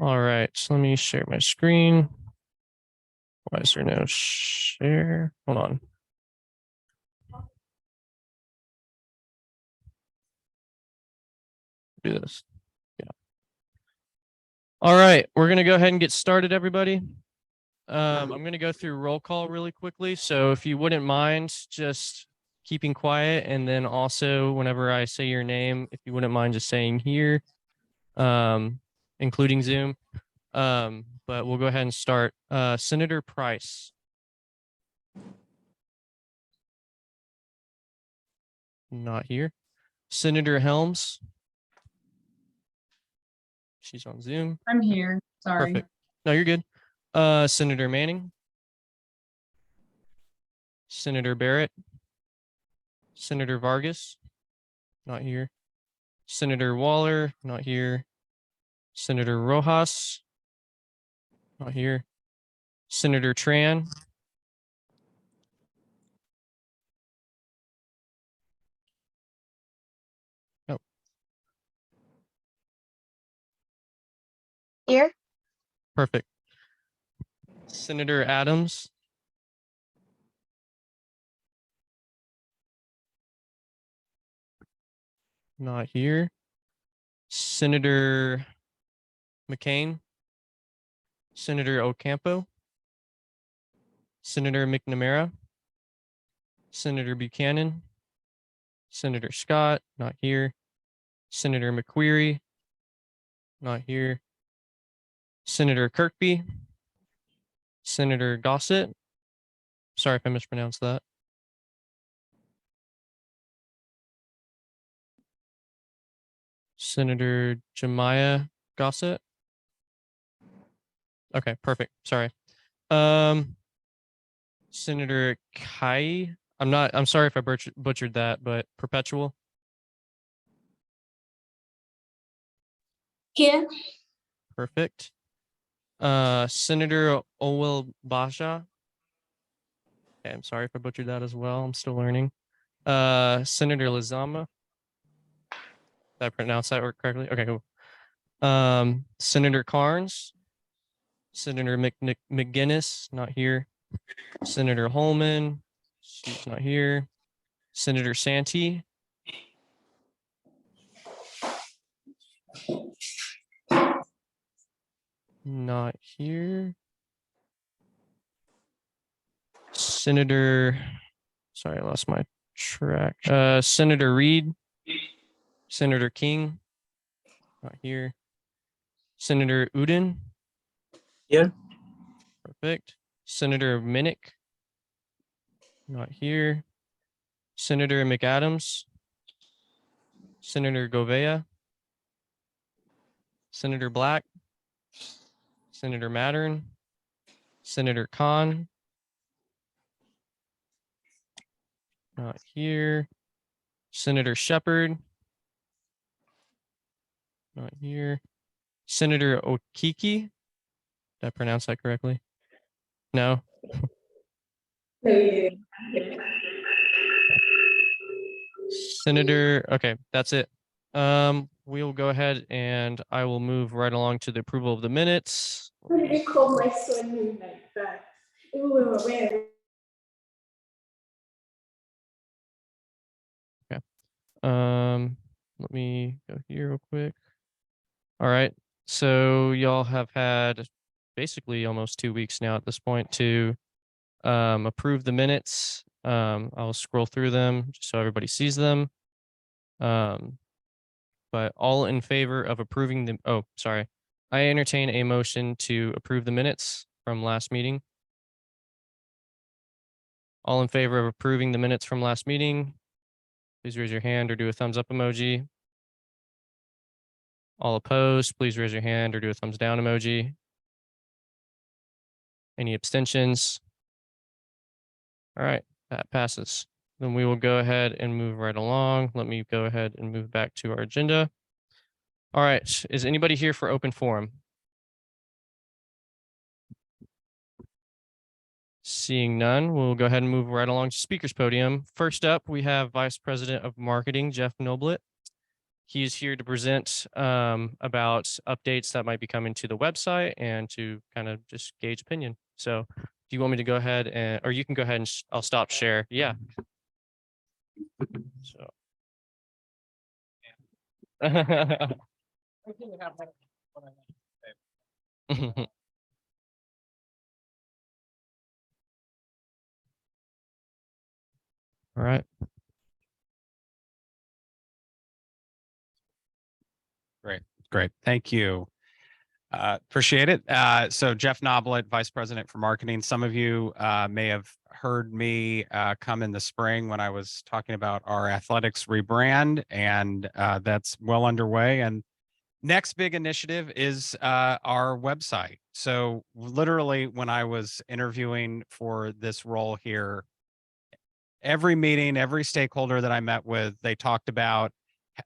All right, so let me share my screen. Why is there no share? Hold on. Do this. Yeah. All right, we're going to go ahead and get started, everybody. I'm going to go through roll call really quickly. So if you wouldn't mind just keeping quiet, and then also whenever I say your name, if you wouldn't mind just saying here, including Zoom. But we'll go ahead and start. Senator Price. Not here. Senator Helms. She's on Zoom. I'm here. Sorry. Perfect. No, you're good. Senator Manning. Senator Barrett. Senator Vargas. Not here. Senator Waller. Not here. Senator Rojas. Not here. Senator Tran. Oh. Here. Perfect. Senator Adams. Not here. Senator McCain. Senator Ocampo. Senator McNamara. Senator Buchanan. Senator Scott, not here. Senator McQueary, not here. Senator Kirkby. Senator Gossett. Sorry if I mispronounced that. Senator Jemiah Gossett. Okay, perfect. Sorry. Senator Kai. I'm sorry if I butchered that, but Perpetual. Here. Perfect. Senator Owel Basha. Okay, I'm sorry if I butchered that as well. I'm still learning. Senator Lizama. Did I pronounce that correctly? Okay, cool. Senator Carnes. Senator McGinnis, not here. Senator Holman, she's not here. Senator Santee. Not here. Senator, sorry, I lost my track. Senator Reed. Senator King, not here. Senator Uden. Here. Perfect. Senator Minnick, not here. Senator McAdams. Senator Govea. Senator Black. Senator Mattern. Senator Khan. Not here. Senator Shepard. Not here. Senator Okiki. Did I pronounce that correctly? No. Senator, okay, that's it. We'll go ahead and I will move right along to the approval of the minutes. What did you call my son like that? Okay. Let me go here real quick. All right. So y'all have had basically almost 2 weeks now at this point to approve the minutes. I'll scroll through them just so everybody sees them. But all in favor of approving the, oh, sorry. I entertain a motion to approve the minutes from last meeting. All in favor of approving the minutes from last meeting, please raise your hand or do a thumbs up emoji. All opposed, please raise your hand or do a thumbs down emoji. Any abstentions? All right, that passes. Then we will go ahead and move right along. Let me go ahead and move back to our agenda. All right, is anybody here for open forum? Seeing none, we'll go ahead and move right along to speaker's podium. First up, we have Vice President of Marketing, Jeff Noblet. He's here to present about updates that might be coming to the website and to kind of just gauge opinion. So do you want me to go ahead and, or you can go ahead and I'll stop share. Yeah. So. All right. Great. Thank you. Appreciate it. So Jeff Noblet, Vice President for Marketing. Some of you may have heard me come in the spring when I was talking about our athletics rebrand, and that's well underway. And next big initiative is our website. So literally when I was interviewing for this role here, every meeting, every stakeholder that I met with, they talked about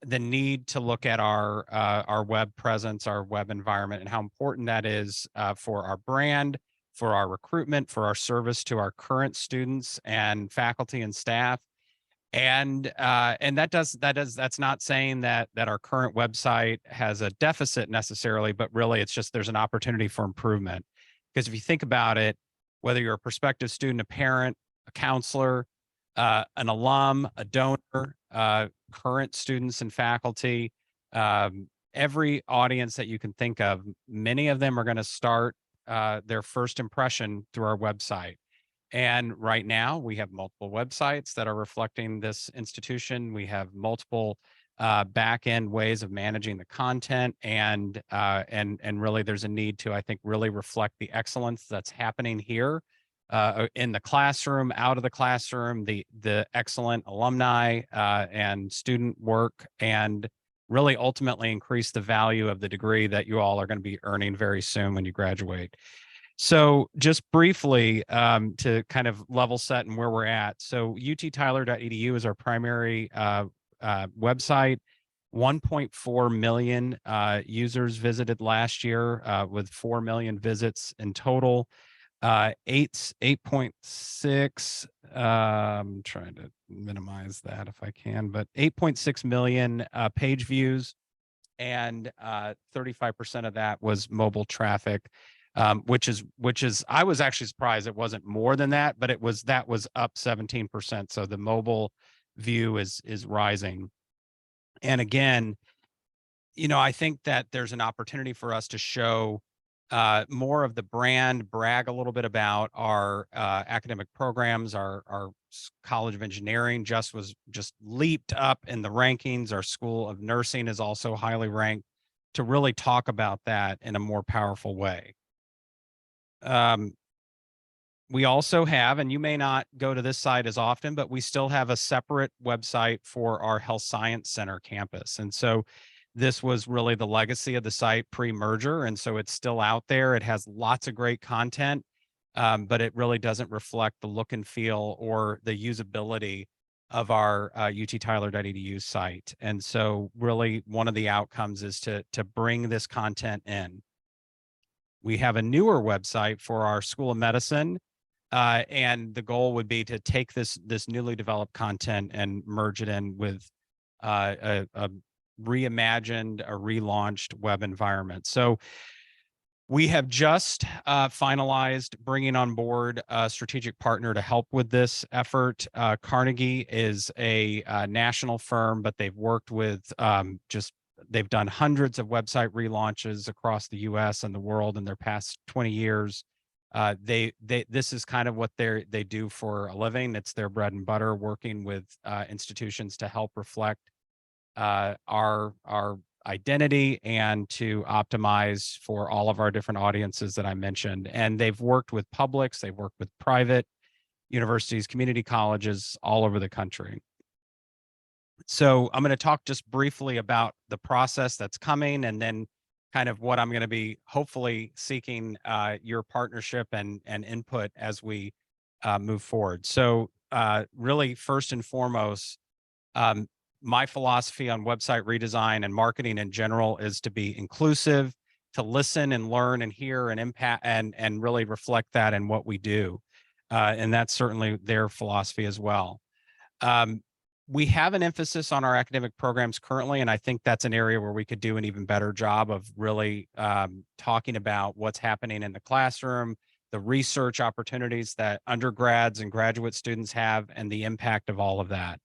the need to look at our web presence, our web environment, and how important that is for our brand, for our recruitment, for our service to our current students and faculty and staff. And that's not saying that our current website has a deficit necessarily, but really it's just there's an opportunity for improvement. Because if you think about it, whether you're a prospective student, a parent, a counselor, an alum, a donor, current students and faculty, every audience that you can think of, many of them are going to start their first impression through our website. And right now we have multiple websites that are reflecting this institution. We have multiple back end ways of managing the content, and really there's a need to, I think, really reflect the excellence that's happening here in the classroom, out of the classroom, the excellent alumni and student work, and really ultimately increase the value of the degree that you all are going to be earning very soon when you graduate. So just briefly to kind of level set and where we're at. So uttyler.edu is our primary website. 1.4 million users visited last year with 4 million visits in total. 8.6, I'm trying to minimize that if I can, but 8.6 million page views, and 35% of that was mobile traffic, which is I was actually surprised it wasn't more than that, but that was up 17%. So the mobile view is rising. And again, I think that there's an opportunity for us to show more of the brand, brag a little bit about our academic programs. Our College of Engineering just leaped up in the rankings. Our School of Nursing is also highly ranked, to really talk about that in a more powerful way. We also have, and you may not go to this site as often, but we still have a separate website for our Health Science Center campus. And so this was really the legacy of the site pre-merger. And so it's still out there. It has lots of great content, but it really doesn't reflect the look and feel or the usability of our uttyler.edu site. And so really one of the outcomes is to bring this content in. We have a newer website for our School of Medicine. And the goal would be to take this newly developed content and merge it in with a reimagined, a relaunched web environment. So we have just finalized bringing on board a strategic partner to help with this effort. Carnegie is a national firm, but they've worked with they've done hundreds of website relaunches across the US and the world in their past 20 years. This is kind of what they do for a living. It's their bread and butter, working with institutions to help reflect our identity and to optimize for all of our different audiences that I mentioned. And they've worked with publics, they've worked with private universities, community colleges all over the country. So I'm going to talk just briefly about the process that's coming, and then kind of what I'm going to be hopefully seeking your partnership and input as we move forward. So really, first and foremost, my philosophy on website redesign and marketing in general is to be inclusive, to listen and learn and hear and impact and really reflect that in what we do. And that's certainly their philosophy as well. we have an emphasis on our academic programs currently, and I think that's an area where we could do an even better job of really talking about what's happening in the classroom, the research opportunities that undergrads and graduate students have, and the impact of all of that.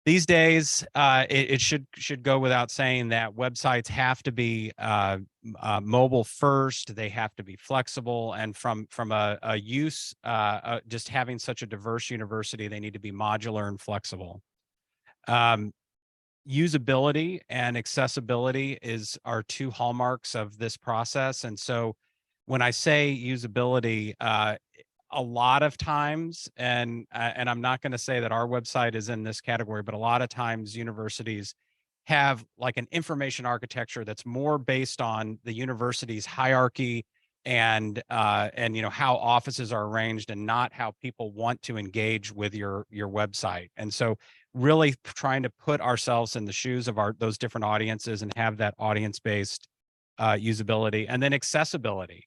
These days, it should go without saying that websites have to be mobile first. They have to be flexible, and from a use, just having such a diverse university, they need to be modular and flexible. Usability and accessibility are two hallmarks of this process, and so when I say usability, a lot of times, and I'm not going to say that our website is in this category, but a lot of times universities have like an information architecture that's more based on the university's hierarchy and how offices are arranged, and not how people want to engage with your website. And so really trying to put ourselves in the shoes of those different audiences and have that audience-based usability. And then accessibility.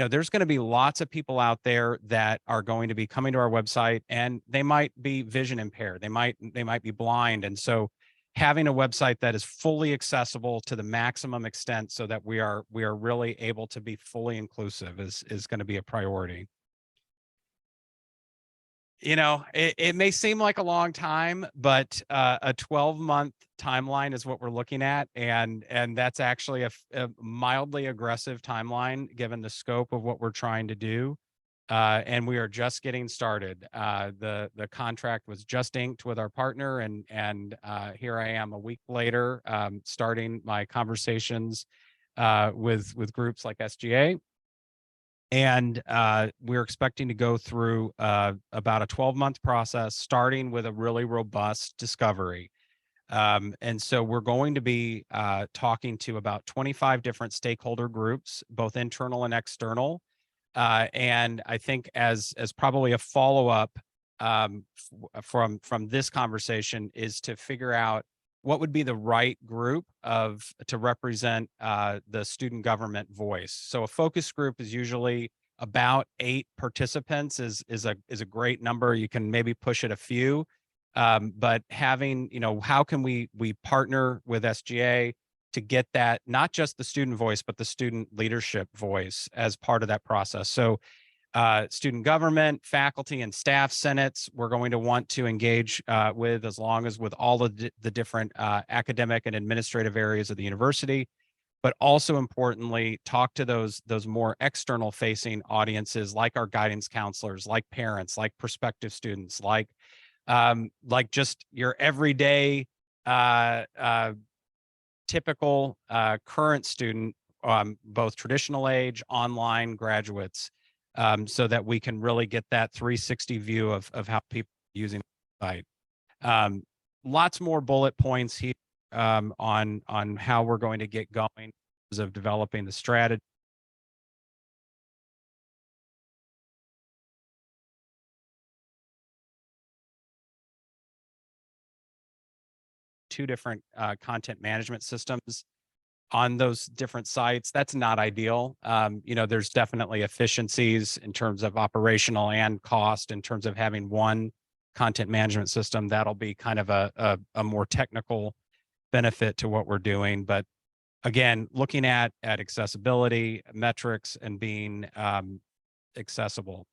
There's going to be lots of people out there that are going to be coming to our website, and they might be vision impaired. They might be blind. And so having a website that is fully accessible to the maximum extent so that we are really able to be fully inclusive is going to be a priority. It may seem like a long time, but a 12-month timeline is what we're looking at, and that's actually a mildly aggressive timeline given the scope of what we're trying to do. And we are just getting started. The contract was just inked with our partner, and here I am a week later, starting my conversations with groups like SGA. And we're expecting to go through about a 12-month process, starting with a really robust discovery. And so we're going to be talking to about 25 different stakeholder groups, both internal and external. And I think as probably a follow-up from this conversation is to figure out what would be the right group to represent the student government voice. So a focus group is usually about 8 participants is a great number. You can maybe push it a few, but having, how can we partner with SGA to get that, not just the student voice, but the student leadership voice as part of that process. So student government, faculty and staff senates, we're going to want to engage with, as long as with all of the different academic and administrative areas of the university, but also importantly, talk to those more external facing audiences, like our guidance counselors, like parents, like prospective students, like just your everyday typical current student, both traditional age, online graduates, so that we can really get that 360 view of how people are using the site. Lots more bullet points here on how we're going to get going in terms of developing the strategy. Two different content management systems on those different sites. That's not ideal. There's definitely efficiencies in terms of operational and cost in terms of having one content management system. That'll be kind of a more technical benefit to what we're doing. But again, looking at accessibility metrics and being accessible.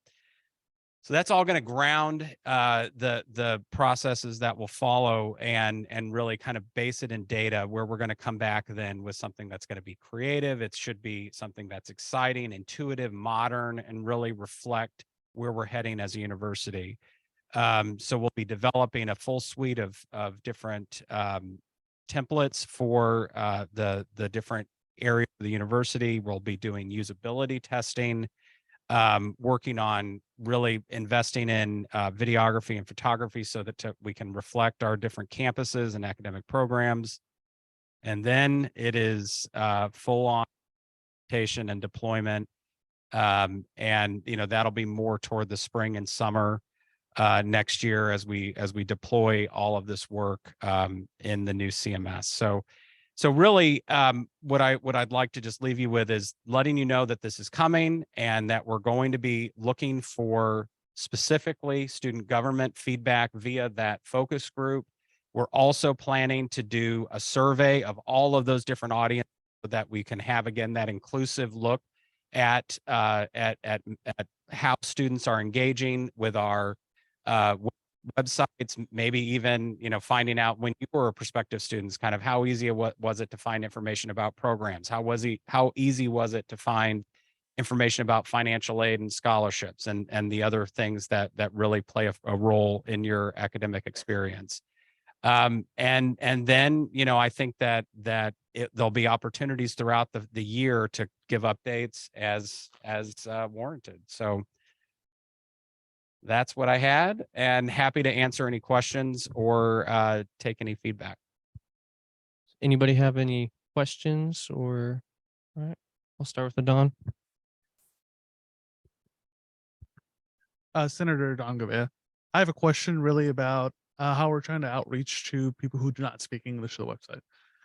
So that's all going to ground the processes that will follow, and really kind of base it in data, where we're going to come back then with something that's going to be creative. It should be something that's exciting, intuitive, modern, and really reflect where we're heading as a university. So we'll be developing a full suite of different templates for the different areas of the university. We'll be doing usability testing, working on really investing in videography and photography so that we can reflect our different campuses and academic programs. And then it is full on implementation and deployment. And that'll be more toward the spring and summer next year as we deploy all of this work in the new CMS. So really, what I'd like to just leave you with is letting you know that this is coming, and that we're going to be looking for specifically student government feedback via that focus group. We're also planning to do a survey of all of those different audiences so that we can have, again, that inclusive look at how students are engaging with our websites, maybe even, finding out when you were a prospective students, kind of how easy was it to find information about programs? How easy was it to find information about financial aid and scholarships and the other things that really play a role in your academic experience? And then, I think that there'll be opportunities throughout the year to give updates as warranted. So that's what I had, and happy to answer any questions or take any feedback. Anybody have any questions or, all right, I'll start with the Don. Senator Dongavia, I have a question really about how we're trying to outreach to people who do not speak English to the website.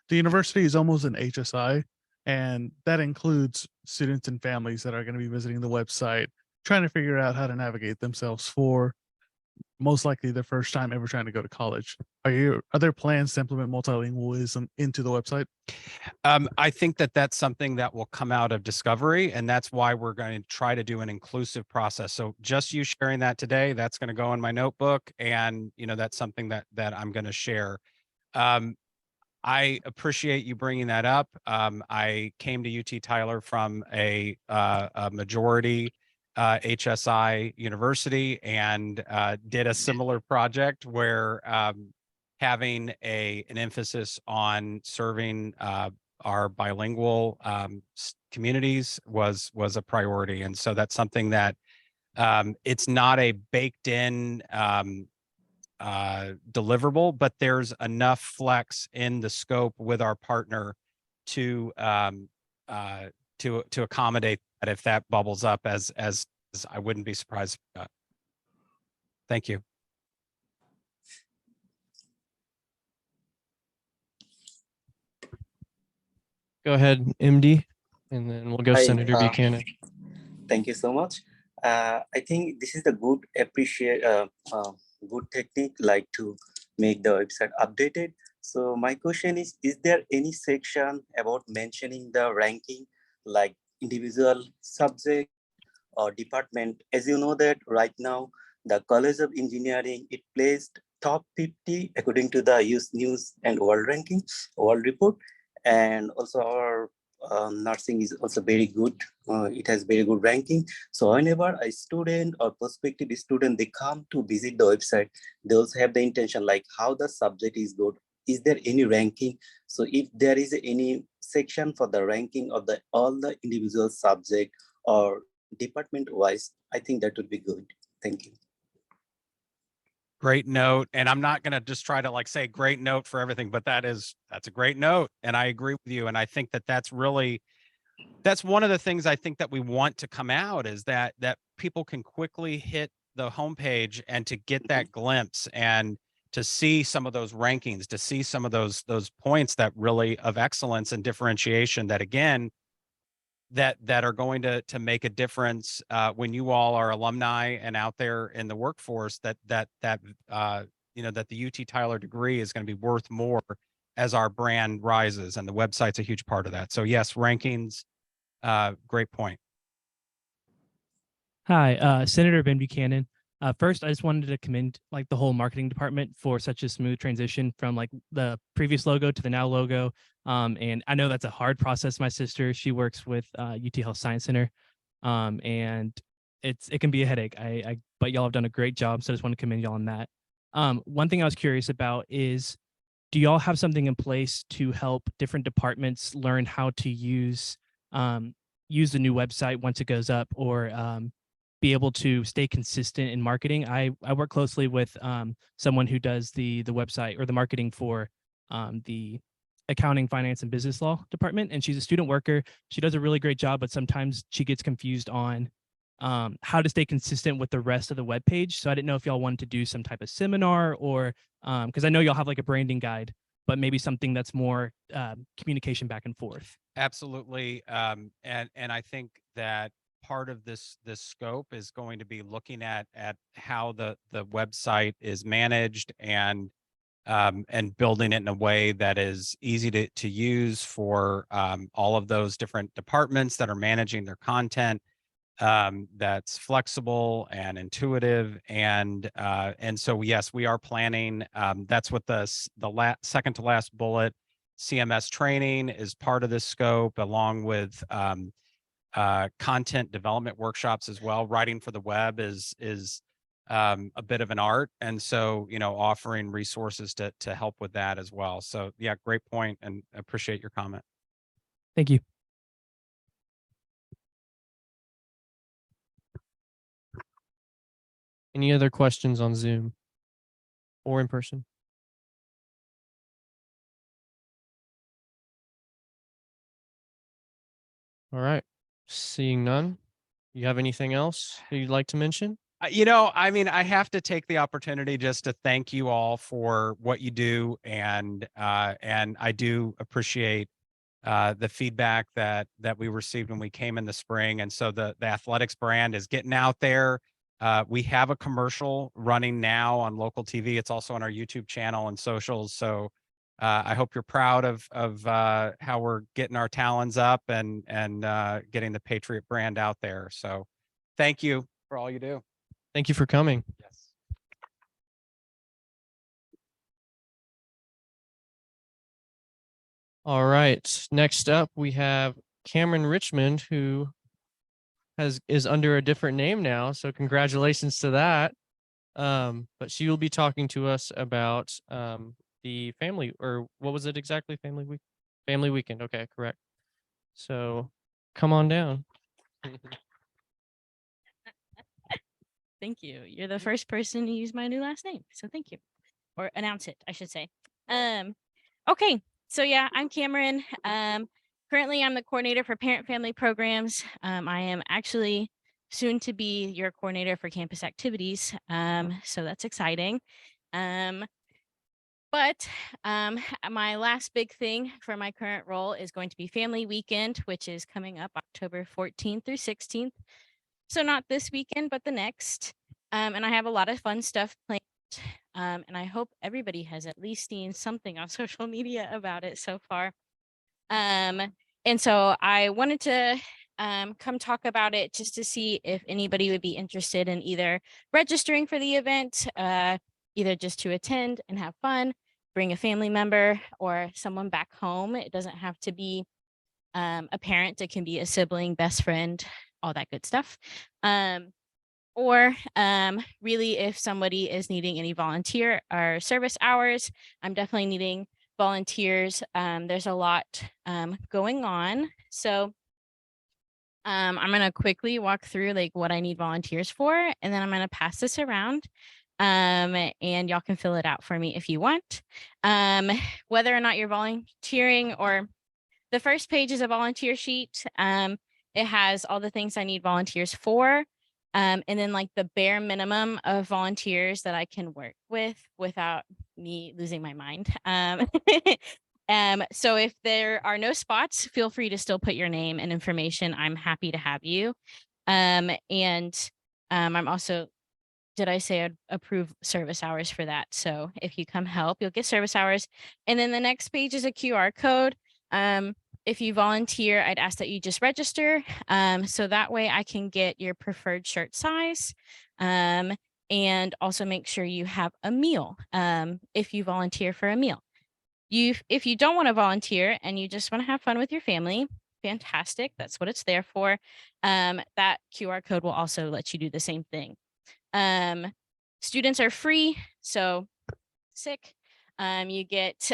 The university is almost an HSI, and that includes students and families that are going to be visiting the website, trying to figure out how to navigate themselves for most likely their first time ever trying to go to college. Are there plans to implement multilingualism into the website? I think that that's something that will come out of discovery, and that's why we're going to try to do an inclusive process. So just you sharing that today, that's going to go in my notebook, and that's something that I'm going to share. I appreciate you bringing that up. I came to UT Tyler from a majority HSI university and did a similar project where having an emphasis on serving our bilingual communities was a priority. And so that's something that it's not a baked in deliverable, but there's enough flex in the scope with our partner to accommodate that if that bubbles up as I wouldn't be surprised. Thank you. Go ahead, MD, and then we'll go Hi, Senator Buchanan. Thank you so much. I think this is a good good technique, like to make the website updated. So my question is there any section about mentioning the ranking, like individual subject or department? As you know that right now, the College of Engineering, it placed top 50 according to the US News and World Ranking, World Report. And also our nursing is also very good. It has very good ranking. So whenever a student or prospective student, they come to visit the website, they also have the intention like how the subject is good. Is there any ranking? So if there is any section for the ranking of all the individual subject or department wise, I think that would be good. Thank you. Great note. And I'm not going to just try to say great note for everything, but that's a great note. And I agree with you. And I think that's one of the things I think that we want to come out is that people can quickly hit the homepage and to get that glimpse and to see some of those rankings, to see some of those points that really of excellence and differentiation that, again, that are going to make a difference when you all are alumni and out there in the workforce, that the UT Tyler degree is going to be worth more as our brand rises, and the website's a huge part of that. So yes, rankings, great point. Hi, Senator Ben Buchanan. First, I just wanted to commend the whole marketing department for such a smooth transition from the previous logo to the now logo. And I know that's a hard process. My sister, she works with UT Health Science Center, and it can be a headache. But y'all have done a great job, so I just want to commend y'all on that. One thing I was curious about is, do y'all have something in place to help different departments learn how to use the new website once it goes up, or be able to stay consistent in marketing? I work closely with someone who does the website or the marketing for the accounting, finance, and business law department, and she's a student worker. She does a really great job, but sometimes she gets confused on how to stay consistent with the rest of the web page. So I didn't know if y'all wanted to do some type of seminar, or because I know y'all have a branding guide, but maybe something that's more communication back and forth. Absolutely. And I think that part of this scope is going to be looking at how the website is managed and building it in a way that is easy to use for all of those different departments that are managing their content, that's flexible and intuitive. And so, yes, we are planning. That's what the second to last bullet, CMS training, is part of this scope, along with content development workshops as well. Writing for the web is a bit of an art, and so, you know, offering resources to help with that as well. So yeah, great point, and appreciate your comment. Thank you. Any other questions on Zoom or in person? All right. Seeing none. You have anything else that you'd like to mention? You know, I mean, I have to take the opportunity just to thank you all for what you do, and I do appreciate the feedback that we received when we came in the spring. And so the athletics brand is getting out there. We have a commercial running now on local TV. It's also on our YouTube channel and socials. So I hope you're proud of how we're getting our talons up and getting the Patriot brand out there. So thank you for all you do. Thank you for coming. Yes. All right. Next up, we have Cameron Richmond, who is under a different name now. So congratulations to that. But she will be talking to us about the family, or what was it exactly? Family weekend. Okay, correct. So come on down. Thank you. You're the first person to use my new last name, so thank you. Or announce it, I should say. Okay, so yeah, I'm Cameron. Currently I'm the coordinator for parent family programs. I am actually soon to be your coordinator for campus activities. So that's exciting. But my last big thing for my current role is going to be Family Weekend, which is coming up October 14th through 16th. So not this weekend, but the next. And I have a lot of fun stuff planned. And I hope everybody has at least seen something on social media about it so far. And so I wanted to come talk about it just to see if anybody would be interested in either registering for the event, either just to attend and have fun, bring a family member or someone back home. It doesn't have to be a parent. It can be a sibling, best friend, all that good stuff. Or really, if somebody is needing any volunteer or service hours, I'm definitely needing volunteers. There's a lot going on. So I'm going to quickly walk through like what I need volunteers for, and then I'm going to pass this around. And y'all can fill it out for me if you want. Whether or not you're volunteering, or the first page is a volunteer sheet. It has all the things I need volunteers for. And then like the bare minimum of volunteers that I can work with without me losing my mind. So if there are no spots, feel free to still put your name and information. I'm happy to have you. I'm also, did I say I'd approve service hours for that? So if you come help, you'll get service hours. And then the next page is a QR code. If you volunteer, I'd ask that you just register. So that way I can get your preferred shirt size. And also make sure you have a meal if you volunteer for a meal. If you don't want to volunteer and you just want to have fun with your family, fantastic. That's what it's there for. That QR code will also let you do the same thing. Students are free, so sick. You get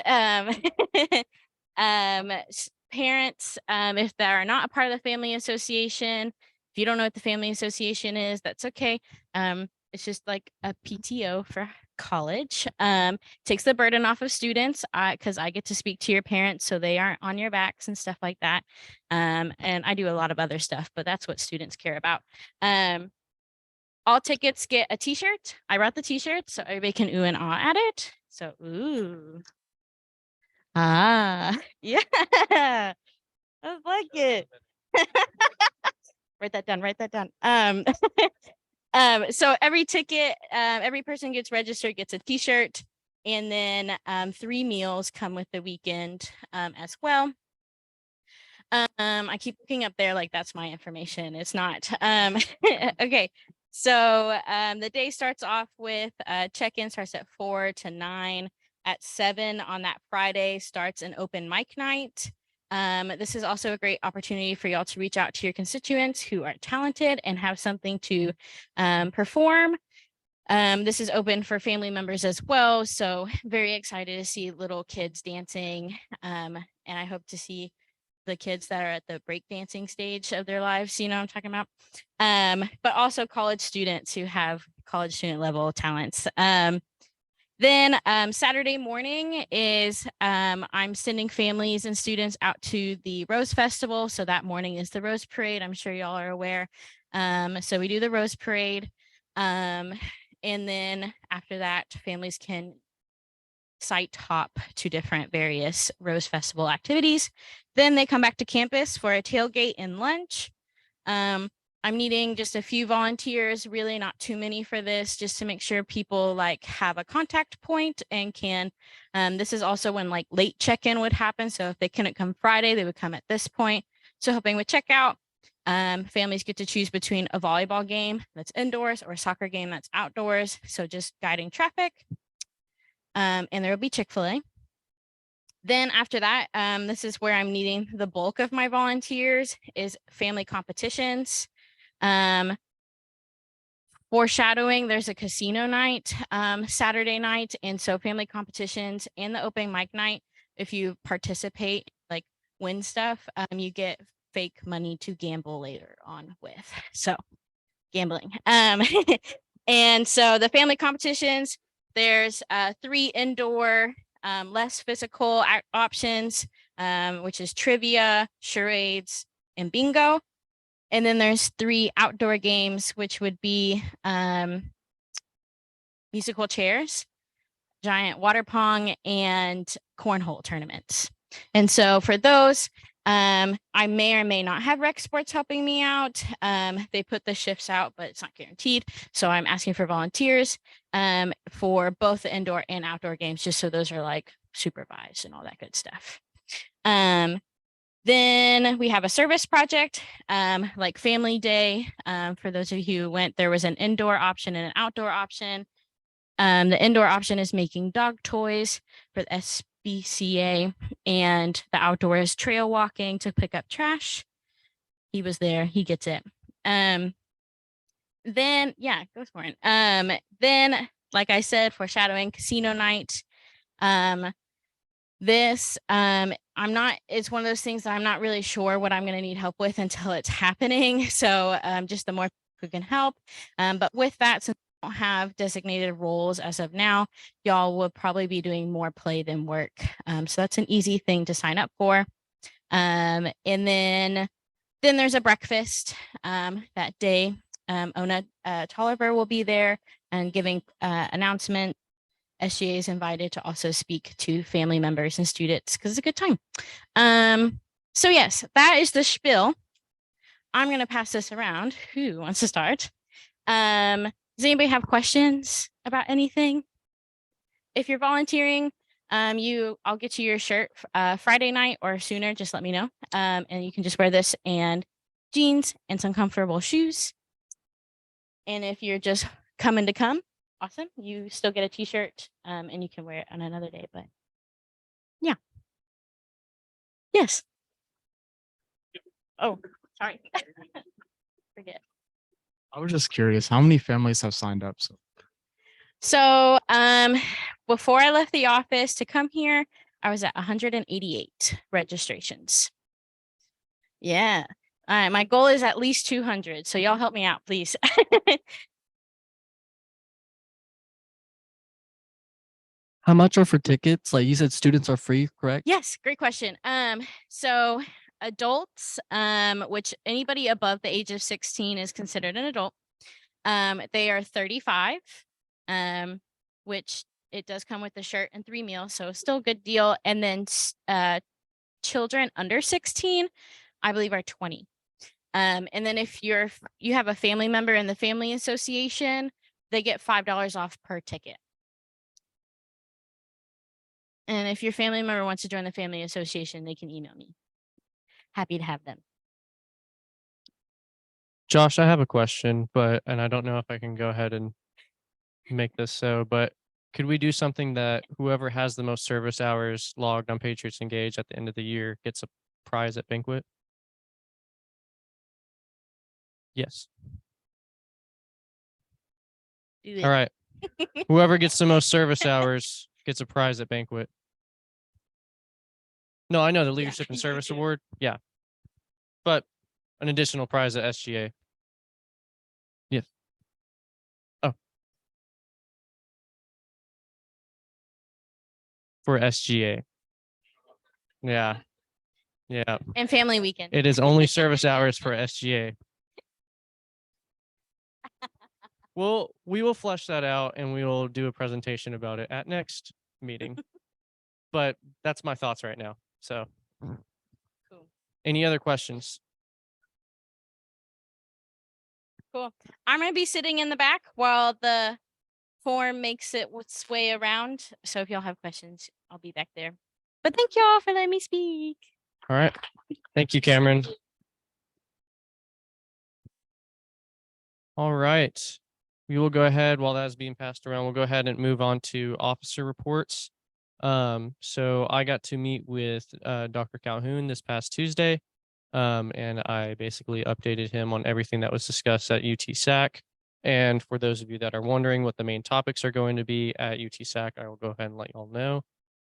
parents, if they are not a part of the family association. If you don't know what the family association is, that's okay. It's just like a PTO for college. Takes the burden off of students because I get to speak to your parents so they aren't on your backs and stuff like that. And I do a lot of other stuff, but that's what students care about. All tickets get a t-shirt. I brought the t-shirt so everybody can ooh and ah at it. So ooh. Ah, yeah. I like it. Write that down. Write that down. So every ticket, every person gets registered, gets a t-shirt, and then 3 meals come with the weekend as well. I keep looking up there like that's my information. It's not. Okay. So the day starts off with check-in starts at 4 to 9. At 7 on that Friday starts an open mic night. This is also a great opportunity for y'all to reach out to your constituents who are talented and have something to perform. This is open for family members as well. So very excited to see little kids dancing. And I hope to see the kids that are at the breakdancing stage of their lives, you know what I'm talking about. But also college students who have college student level talents. Then Saturday morning is I'm sending families and students out to the Rose Festival. So that morning is the Rose Parade. I'm sure y'all are aware. So we do the Rose Parade. And then after that, families can site hop to different various Rose Festival activities. Then they come back to campus for a tailgate and lunch. I'm needing just a few volunteers, really not too many for this, just to make sure people like have a contact point and can, this is also when like late check-in would happen. So if they couldn't come Friday, they would come at this point. So helping with checkout, families get to choose between a volleyball game that's indoors or a soccer game that's outdoors. So just guiding traffic. And there will be Chick-fil-A. Then after that, this is where I'm needing the bulk of my volunteers is family competitions. Foreshadowing, there's a casino night Saturday night. And so family competitions and the open mic night, if you participate, like win stuff, you get fake money to gamble later on with. So gambling. And so the family competitions, there's 3 indoor, less physical options, which is trivia, charades, and bingo. And then there's 3 outdoor games, which would be musical chairs, giant water pong, and cornhole tournaments. And so for those, I may or may not have rec sports helping me out. They put the shifts out, but it's not guaranteed. So I'm asking for volunteers for both the indoor and outdoor games, just so those are like supervised and all that good stuff. Then we have a service project, like Family Day. For those of you who went, there was an indoor option and an outdoor option. The indoor option is making dog toys for the SBCA, and the outdoor is trail walking to pick up trash. He was there, he gets it. Then yeah, go for it. Then, like I said, foreshadowing casino night. This, it's one of those things that I'm not really sure what I'm going to need help with until it's happening. So just the more who can help. But with that, since we don't have designated roles as of now, y'all will probably be doing more play than work. So that's an easy thing to sign up for. And then there's a breakfast that day. Ona Tolliver will be there and giving announcement. SGA is invited to also speak to family members and students because it's a good time. So yes, that is the spiel. I'm going to pass this around. Who wants to start? Does anybody have questions about anything? If you're volunteering, I'll get you your shirt Friday night or sooner. Just let me know. And you can just wear this and jeans and some comfortable shoes. And if you're just coming to come, awesome. You still get a t-shirt and you can wear it on another day, but yeah. Yes. Oh, sorry. Forget. I was just curious, how many families have signed up? So before I left the office to come here, I was at 188 registrations. Yeah. All right. My goal is at least 200. So y'all help me out, please. How much are for tickets? Like you said, students are free, correct? Yes, great question. So adults, which anybody above the age of 16 is considered an adult. They are 35, which it does come with the shirt and 3 meals, so still a good deal. And then children under 16, I believe, are 20. And then if you have a family member in the family association, they get $5 off per ticket. And if your family member wants to join the family association, they can email me. Happy to have them. Josh, I have a question, and I don't know if I can go ahead and make this so, but could we do something that whoever has the most service hours logged on Patriots Engage at the end of the year gets a prize at banquet? Yes. Do it. All right. Whoever gets the most service hours gets a prize at banquet. No, I know the Leadership and Service Award. Yeah. But an additional prize at SGA. Yes. Oh. For SGA. Yeah. Yeah. And family weekend. It is only service hours for SGA. Well, we will flesh that out and we will do a presentation about it at next meeting. But that's my thoughts right now. So, Cool. Any other questions? Cool. I'm going to be sitting in the back while the form makes its way around. So if y'all have questions, I'll be back there. But thank y'all for letting me speak. All right. Thank you, Cameron. All right. We will go ahead while that is being passed around. We'll go ahead and move on to officer reports. So I got to meet with Dr. Calhoun this past Tuesday. And I basically updated him on everything that was discussed at UT-SAC. And for those of you that are wondering what the main topics are going to be at UT-SAC, I will go ahead and let y'all know.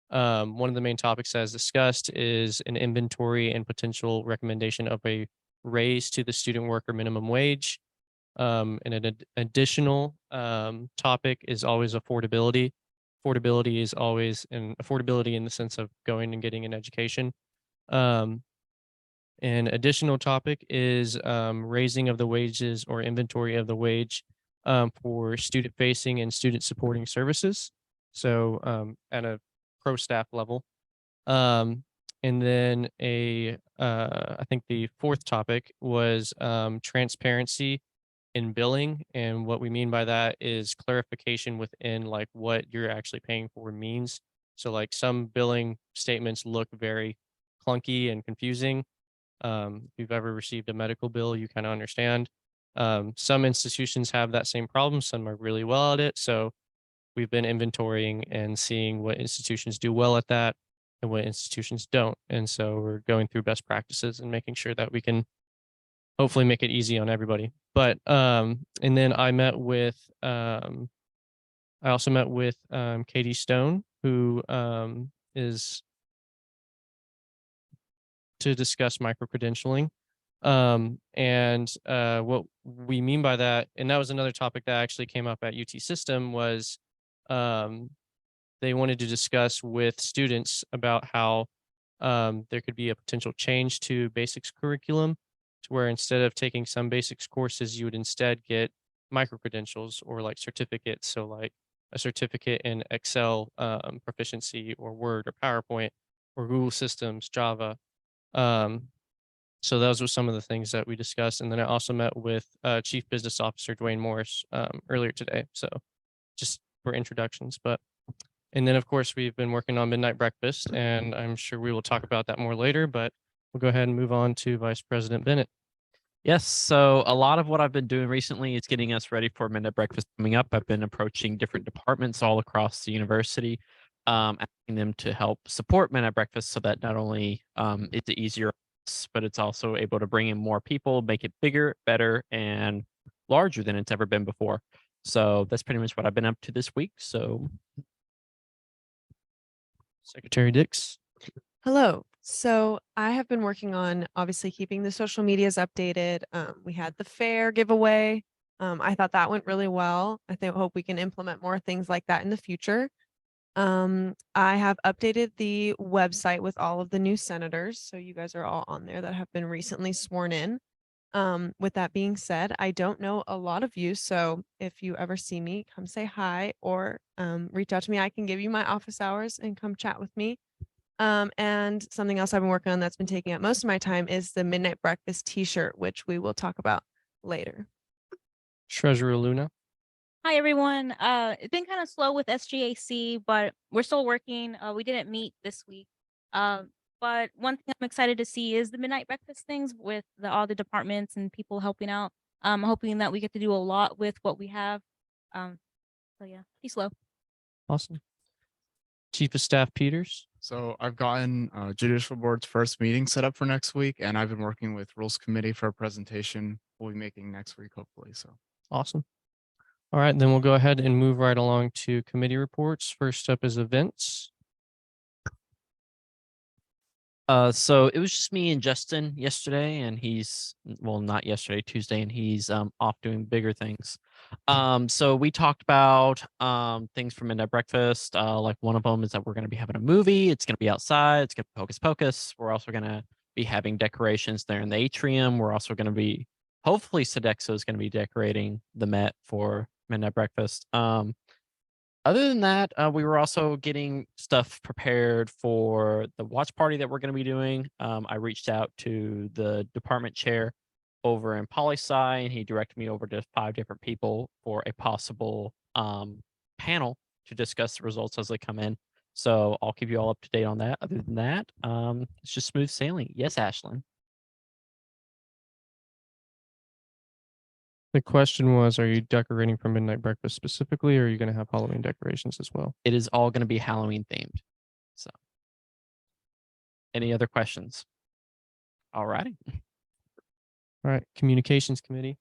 One of the main topics as discussed is an inventory and potential recommendation of a raise to the student worker minimum wage. And an additional topic is always affordability. Affordability is always affordability in the sense of going and getting an education. An additional topic is raising of the wages or inventory of the wage for student facing and student supporting services. So at a pro staff level. And then I think the fourth topic was transparency in billing. And what we mean by that is clarification within like what you're actually paying for means. So like some billing statements look very clunky and confusing. If you've ever received a medical bill, you kind of understand. Some institutions have that same problem. Some are really well at it. So we've been inventorying and seeing what institutions do well at that and what institutions don't. And so we're going through best practices and making sure that we can hopefully make it easy on everybody. But and then I also met with Katie Stone, who is to discuss micro-credentialing. And what we mean by that, and that was another topic that actually came up at UT System, was they wanted to discuss with students about how there could be a potential change to basics curriculum, to where instead of taking some basics courses, you would instead get micro-credentials or like certificates. So like a certificate in Excel proficiency or Word or PowerPoint or Google Systems, Java. So those were some of the things that we discussed. And then I also met with Chief Business Officer Dwayne Morris earlier today. So just for introductions, and then of course we've been working on midnight breakfast, and I'm sure we will talk about that more later, but we'll go ahead and move on to Vice President Bennett. Yes, so a lot of what I've been doing recently is getting us ready for midnight breakfast coming up. I've been approaching different departments all across the university, asking them to help support midnight breakfast so that not only it's easier, but it's also able to bring in more people, make it bigger, better, and larger than it's ever been before. So that's pretty much what I've been up to this week. So Secretary Dix. Hello. So I have been working on obviously keeping the social medias updated. We had the fair giveaway. I thought that went really well. Hope we can implement more things like that in the future. I have updated the website with all of the new senators. So you guys are all on there that have been recently sworn in. With that being said, I don't know a lot of you. So if you ever see me, come say hi or reach out to me. I can give you my office hours and come chat with me. And something else I've been working on that's been taking up most of my time is the Midnight Breakfast T-shirt, which we will talk about later. Treasurer Luna. Hi everyone. It's been kind of slow with SGAC, but we're still working. We didn't meet this week. But one thing I'm excited to see is the midnight breakfast things with all the departments and people helping out. I'm hoping that we get to do a lot with what we have. So yeah, be slow. Awesome. Chief of Staff Peters. So I've gotten judicial board's first meeting set up for next week, and I've been working with rules committee for a presentation we'll be making next week, hopefully. So Awesome. All right, then we'll go ahead and move right along to committee reports. First up is events. So it was just me and Justin yesterday, and he's well, not yesterday, Tuesday, and he's off doing bigger things. So we talked about things from Midnight Breakfast. Like one of them is that we're going to be having a movie. It's going to be outside. It's going to be Hocus Pocus. We're also going to be having decorations there in the atrium. We're also going to be, hopefully, Sodexo is going to be decorating the Met for Midnight Breakfast. Other than that, we were also getting stuff prepared for the watch party that we're going to be doing. I reached out to the department chair over in poli-sci, and he directed me over to 5 different people for a possible panel to discuss the results as they come in. So I'll keep you all up to date on that. Other than that, it's just smooth sailing. Yes, Ashlyn. The question was, are you decorating for midnight breakfast specifically, or are you going to have Halloween decorations as well? It is all going to be Halloween themed. So, any other questions? All righty. All right, communications committee.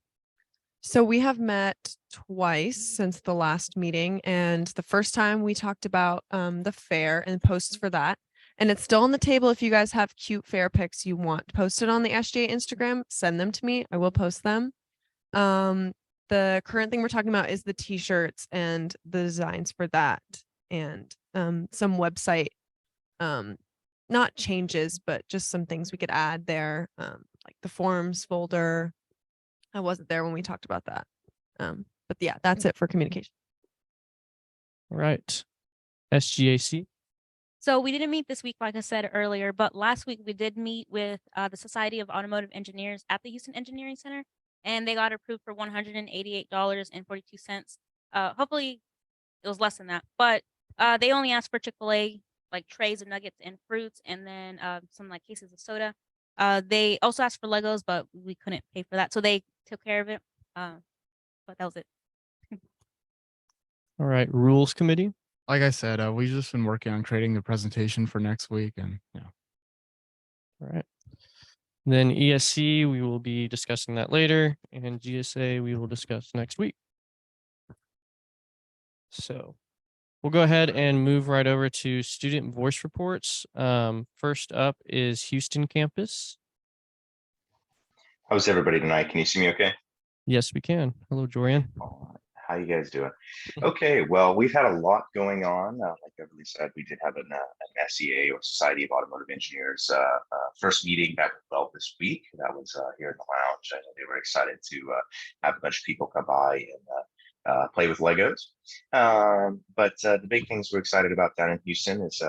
So we have met twice since the last meeting, and the first time we talked about the fair and posts for that. And it's still on the table. If you guys have cute fair pics you want posted on the SGA Instagram, send them to me. I will post them. The current thing we're talking about is the t-shirts and the designs for that, and some website not changes, but just some things we could add there, like the forms folder. I wasn't there when we talked about that. But yeah, that's it for communication. All right. SGAC. So we didn't meet this week, like I said earlier, but last week we did meet with the Society of Automotive Engineers at the Houston Engineering Center, and they got approved for $188.42. Hopefully it was less than that, but they only asked for Chick-fil-A, like trays of nuggets and fruits, and then some like cases of soda. They also asked for Legos, but we couldn't pay for that, so they took care of it. But that was it. All right, rules committee. like I said, we've just been working on creating the presentation for next week, and yeah. All right. Then ESC, we will be discussing that later, and GSA we will discuss next week. So we'll go ahead and move right over to student voice reports. First up is Houston campus. How's everybody tonight? Can you see me okay? Yes, we can. Hello, Jorian. How you guys doing? Okay, well, we've had a lot going on. Like Beverly said, we did have an SEA, or Society of Automotive Engineers, first meeting back at 12 this week. That was here in the lounge. I know they were excited to have a bunch of people come by and play with Legos. But the big things we're excited about down in Houston is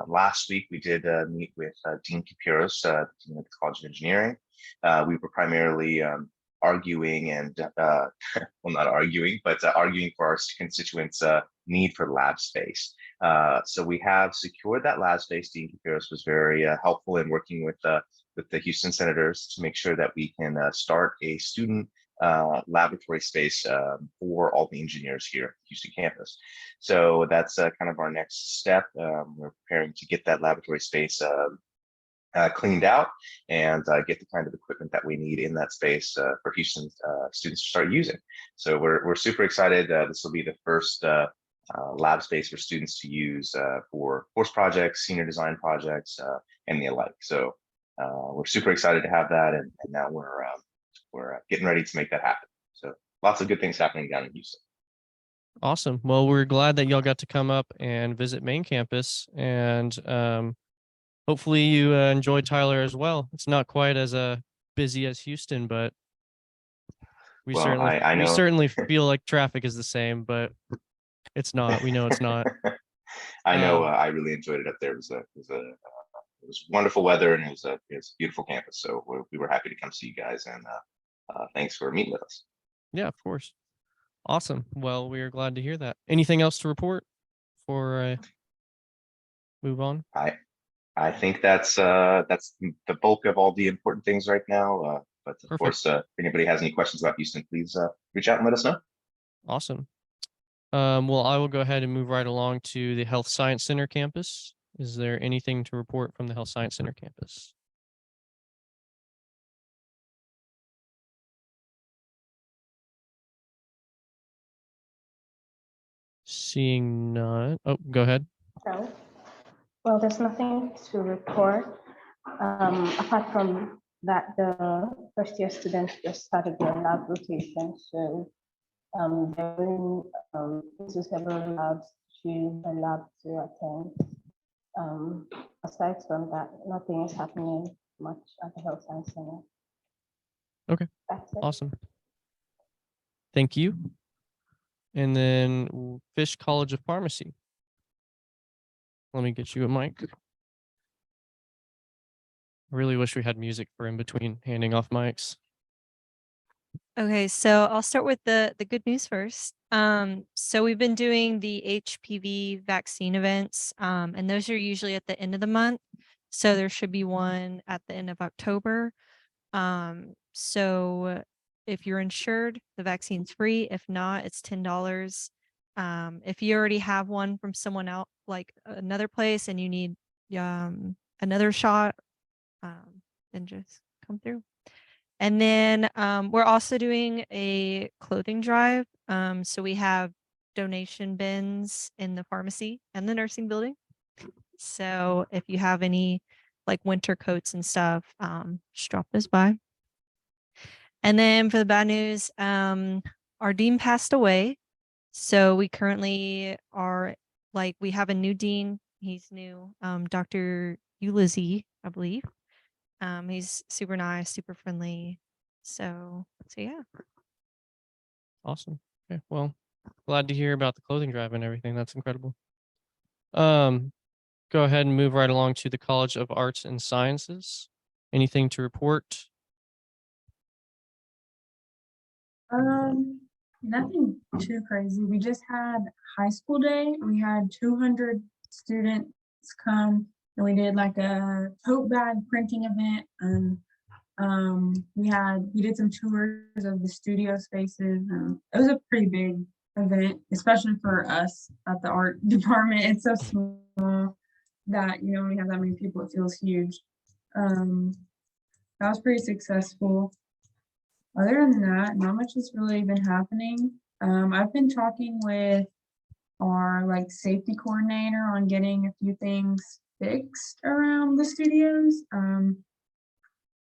last week we did meet with Dean Kapiros, Dean of the College of Engineering. We were primarily arguing and well, not arguing, but arguing for our constituents' need for lab space. So we have secured that lab space. Dean Kapiros was very helpful in working with the Houston senators to make sure that we can start a student laboratory space for all the engineers here at the Houston campus. So that's kind of our next step. We're preparing to get that laboratory space cleaned out and get the kind of equipment that we need in that space for Houston students to start using. So we're super excited. This will be the first lab space for students to use for course projects, senior design projects, and the alike. So we're super excited to have that, and now we're getting ready to make that happen. So lots of good things happening down in Houston. Awesome. Well, we're glad that y'all got to come up and visit main campus, and hopefully you enjoyed Tyler as well. It's not quite as busy as Houston, but we Well, I know. certainly feel like traffic is the same, but it's not. We know it's not. I know Um, I really enjoyed it up there. It was wonderful weather and it was a beautiful campus. So we were happy to come see you guys and thanks for meeting with us. Yeah, of course. Awesome. Well, we are glad to hear that. Anything else to report before I move on? I think that's the bulk of all the important things right now. But of Perfect. course, if anybody has any questions about Houston, please reach out and let us know. Awesome. Well, I will go ahead and move right along to the Health Science Center campus. Is there anything to report from the Health Science Center campus? Seeing none. Oh, go ahead. No. Well, there's nothing to report. Apart from that, the first year students just started their lab rotation. So they're going into several labs, choose a lab to attend. Aside from that, nothing is happening much at the Health Science Center. Okay. That's it. Awesome. Thank you. And then Fish College of Pharmacy. Let me get you a mic. I really wish we had music for in between handing off mics. Okay, so I'll start with the good news first. So we've been doing the HPV vaccine events, and those are usually at the end of the month. So there should be one at the end of October. So if you're insured, the vaccine's free. If not, it's $10. If you already have one from someone else, like another place, and you need another shot, then just come through. And then we're also doing a clothing drive. So we have donation bins in the pharmacy and the nursing building. So if you have any like winter coats and stuff, just drop those by. And then for the bad news, our dean passed away. So we currently are like, we have a new dean. He's new, Dr. Ulysses, I believe. He's super nice, super friendly. So yeah. Awesome. Okay. Well, glad to hear about the clothing drive and everything. That's incredible. Go ahead and move right along to the College of Arts and Sciences. Anything to report? Nothing too crazy. We just had high school day. We had 200 students come and we did like a tote bag printing event. And we did some tours of the studio spaces. It was a pretty big event, especially for us at the art department. It's so small that, you know, when we have that many people, it feels huge. That was pretty successful. Other than that, not much has really been happening. I've been talking with our like safety coordinator on getting a few things fixed around the studios.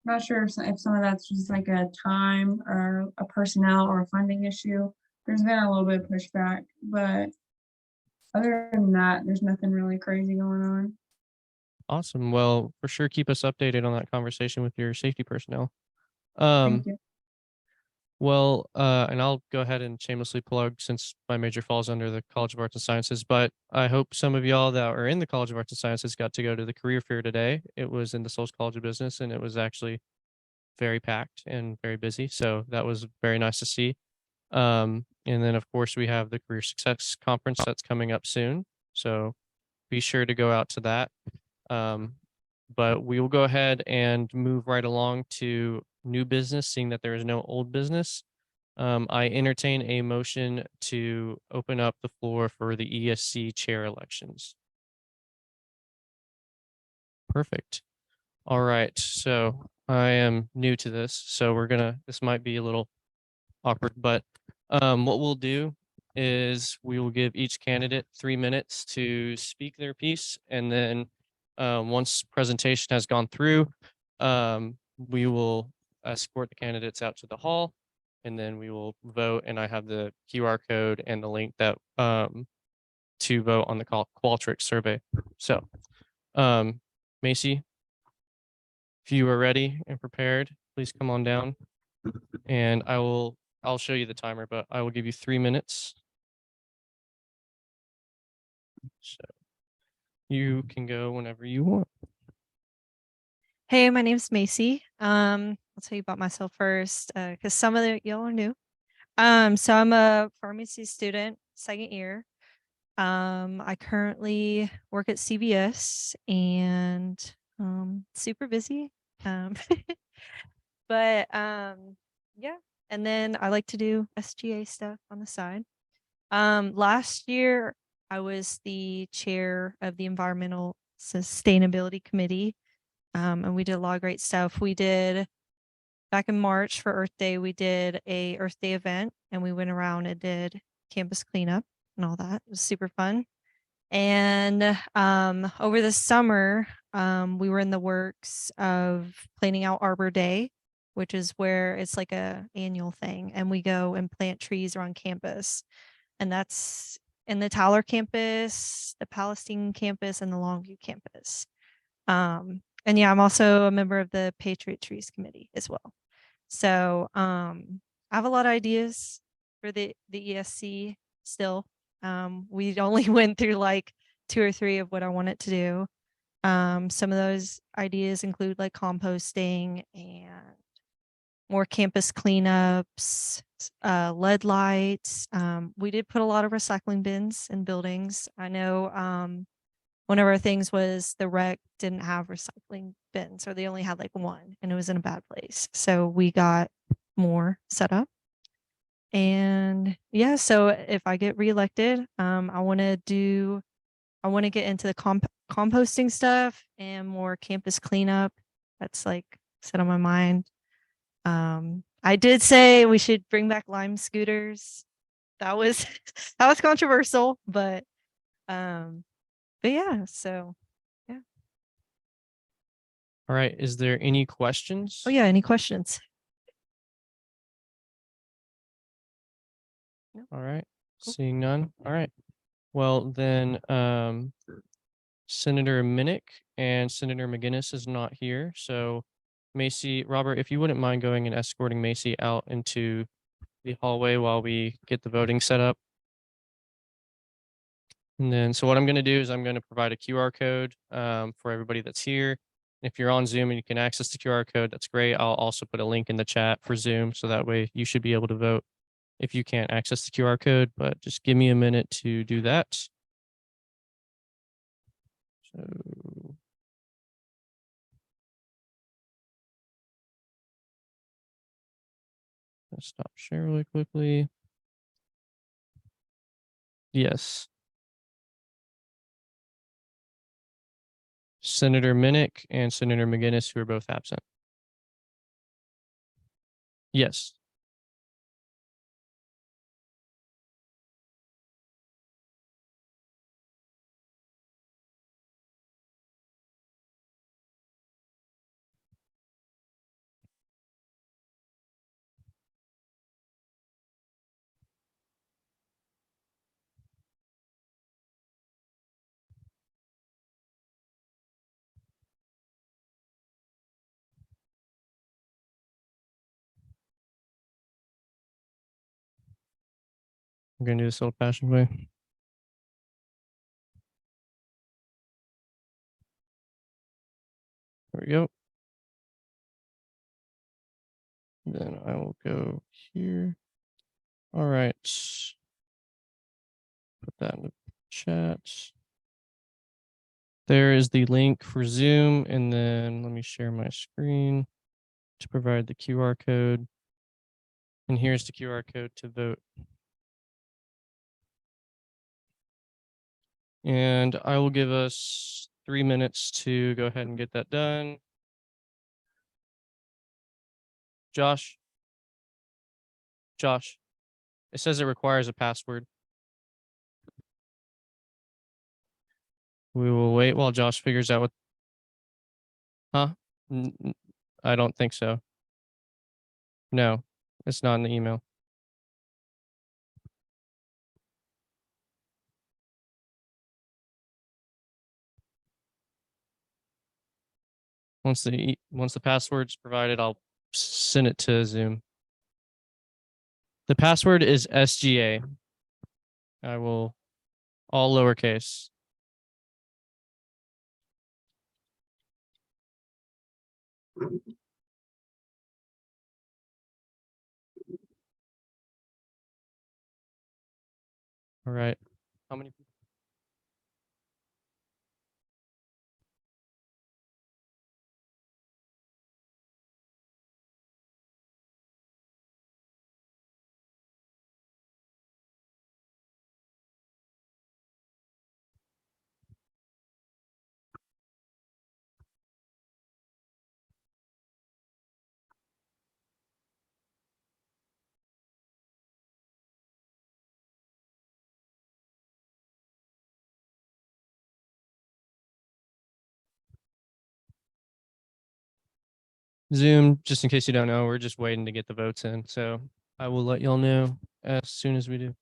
Not sure if some of that's just like a time or a personnel or a funding issue. There's been a little bit of pushback, but other than that, there's nothing really crazy going on. Awesome. Well, for sure, keep us updated on that conversation with your safety personnel. Thank you. Well, and I'll go ahead and shamelessly plug since my major falls under the College of Arts and Sciences, but I hope some of y'all that are in the College of Arts and Sciences got to go to the career fair today. It was in the Souls College of Business and it was actually very packed and very busy. So that was very nice to see. And then of course we have the Career Success Conference that's coming up soon. So be sure to go out to that. But we will go ahead and move right along to new business, seeing that there is no old business. I entertain a motion to open up the floor for the ESC chair elections. Perfect. All right. So I am new to this, so this might be a little awkward, but what we'll do is we will give each candidate 3 minutes to speak their piece, and then once presentation has gone through, we will escort the candidates out to the hall, and then we will vote. And I have the QR code and the link that to vote on the Qualtrics survey. So, Macy, if you are ready and prepared, please come on down, and I'll show you the timer, but I will give you 3 minutes. So. You can go whenever you want. Hey, my name's Macy. I'll tell you about myself first, because some of y'all are new. So I'm a pharmacy student, second year. I currently work at CVS and super busy. But yeah, and then I like to do SGA stuff on the side. Last year I was the chair of the Environmental Sustainability Committee. And we did a lot of great stuff. We did back in March for Earth Day, we did a Earth Day event and we went around and did campus cleanup and all that. It was super fun. And over the summer, we were in the works of planning out Arbor Day, which is where it's like a annual thing, and we go and plant trees around campus. And that's in the Tyler campus, the Palestine campus, and the Longview campus. And yeah, I'm also a member of the Patriot Trees Committee as well. So I have a lot of ideas for the ESC still. We only went through like 2 or 3 of what I wanted to do. Some of those ideas include like composting and more campus cleanups, LED lights. We did put a lot of recycling bins in buildings. I know one of our things was the rec didn't have recycling bins, or they only had like one and it was in a bad place. So we got more set up. And yeah, so if I get reelected, I want to get into the composting stuff and more campus cleanup. That's like set on my mind. I did say we should bring back Lime scooters. That was that was controversial, but yeah, so yeah. All right. Is there any questions? Oh yeah, any questions? All right. Cool. Seeing none. All right. Well, then Senator Minnick and Senator McGinnis is not here. So Macy, Robert, if you wouldn't mind going and escorting Macy out into the hallway while we get the voting set up. And then, so what I'm going to do is I'm going to provide a QR code for everybody that's here. If you're on Zoom and you can access the QR code, that's great. I'll also put a link in the chat for Zoom, so that way you should be able to vote if you can't access the QR code, but just give me a minute to do that. So let's stop share really quickly. Yes. Senator Minnick and Senator McGinnis, who are both absent. Yes. We're going to do this old fashioned way. There we go. Then I will go here. All right. Put that in the chat. There is the link for Zoom, and then let me share my screen to provide the QR code. And here's the QR code to vote. And I will give us 3 minutes to go ahead and get that done. Josh, it says it requires a password. We will wait while Josh figures out what. Huh? I don't think so. No, it's not in the email. Once the password's provided, I'll send it to Zoom. The password is SGA. I will all lowercase. All right. How many? Zoom, just in case you don't know, we're just waiting to get the votes in. So I will let y'all know as soon as we do.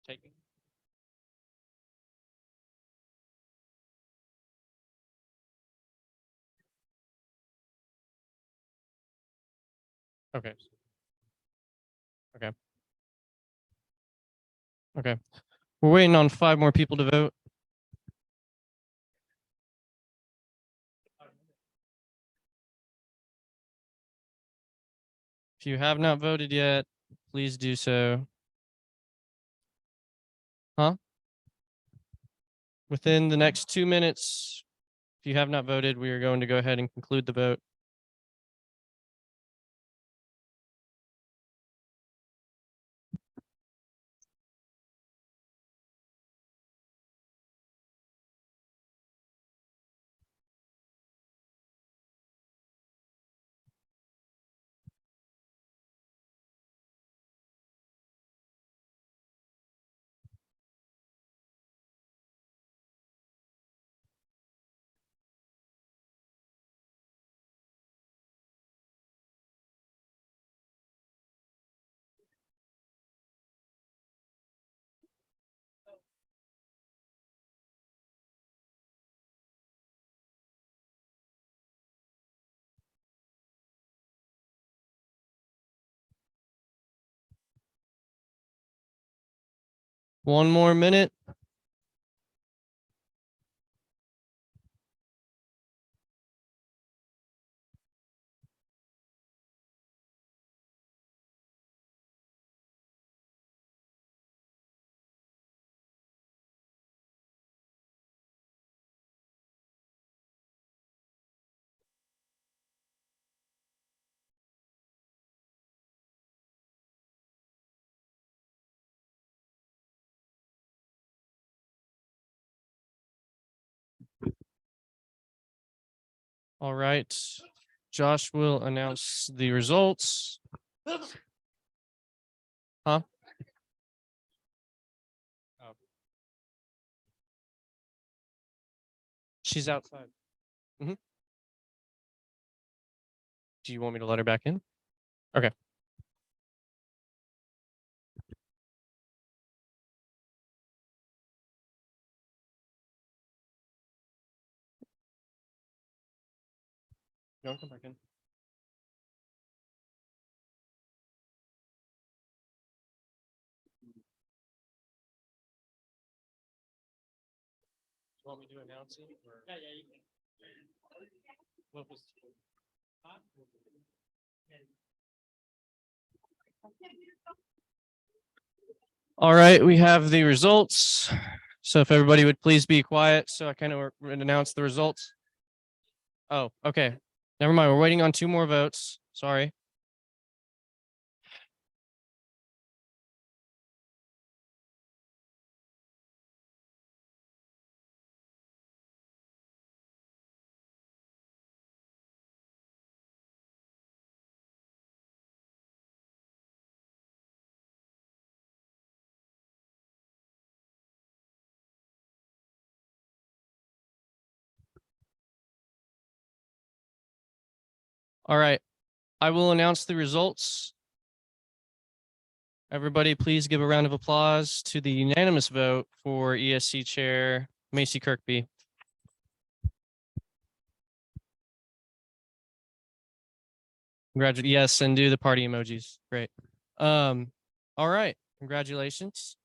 Taking. Okay. Okay. Okay. We're waiting on 5 more people to vote. If you have not voted yet, please do so. Huh? Within the next 2 minutes, if you have not voted, we are going to go ahead and conclude the vote. One more minute. All right. Josh will announce the results. Huh? Oh. She's outside. Mhm. Do you want me to let her back in? Okay. Don't come back in. You want me to announce it? Or? Yeah, you can. What was? All right, we have the results. So if everybody would please be quiet, so I kind of announce the results. Oh, okay. Never mind. We're waiting on 2 more votes. Sorry. All right. I will announce the results. Everybody, please give a round of applause to the unanimous vote for ESC Chair Macy Kirkby. Yes, and do the party emojis. Great. All right. Congratulations.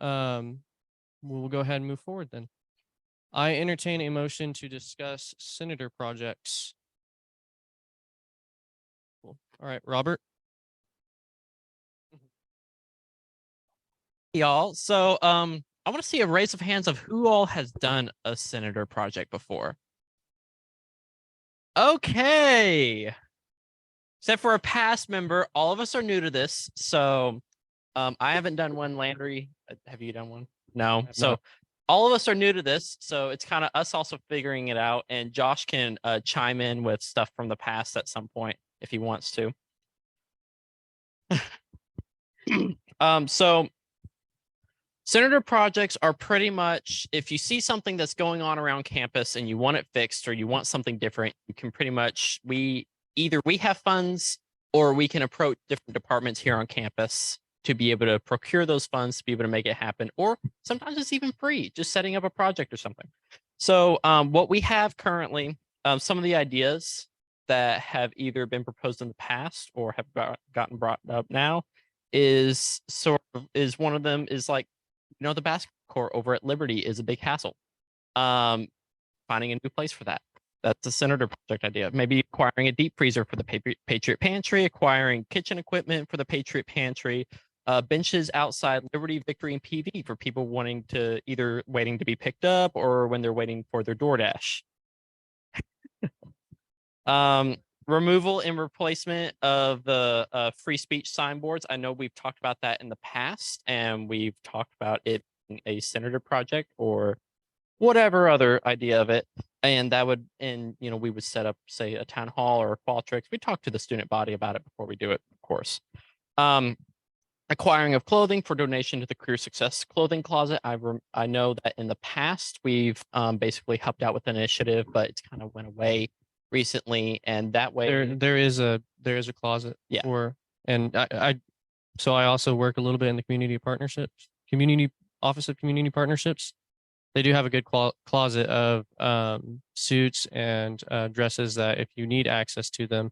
We'll go ahead and move forward then. I entertain a motion to discuss senator projects. Cool. All right, Robert. Y'all. So I want to see a raise of hands of who all has done a senator project before. Okay. Except for a past member, all of us are new to this. So I haven't done one. Landry, have you done one? No. So not. all of us are new to this. So it's kind of us also figuring it out. And Josh can chime in with stuff from the past at some point if he wants to. So senator projects are pretty much, if you see something that's going on around campus and you want it fixed or you want something different, you can pretty much, either we have funds or we can approach different departments here on campus to be able to procure those funds to be able to make it happen. Or sometimes it's even free, just setting up a project or something. So what we have currently, some of the ideas that have either been proposed in the past or have gotten brought up now is one of them is like, the basketball court over at Liberty is a big hassle. Finding a new place for that. That's a senator project idea. Maybe acquiring a deep freezer for the Patriot Pantry, acquiring kitchen equipment for the Patriot Pantry, benches outside Liberty, Victory, and PV for people wanting to either waiting to be picked up or when they're waiting for their DoorDash. Removal and replacement of the free speech signboards. I know we've talked about that in the past, and we've talked about it being a senator project or whatever other idea of it. And that would, we would set up, say, a town hall or a Qualtrics. We talk to the student body about it before we do it, of course. Acquiring of clothing for donation to the Career Success Clothing Closet. I know that in the past we've basically helped out with an initiative, but it's kind of went away recently, and that way There is a closet for, and I also work a little bit in the community office of community partnerships. They do have a good closet of suits and dresses that if you need access to them,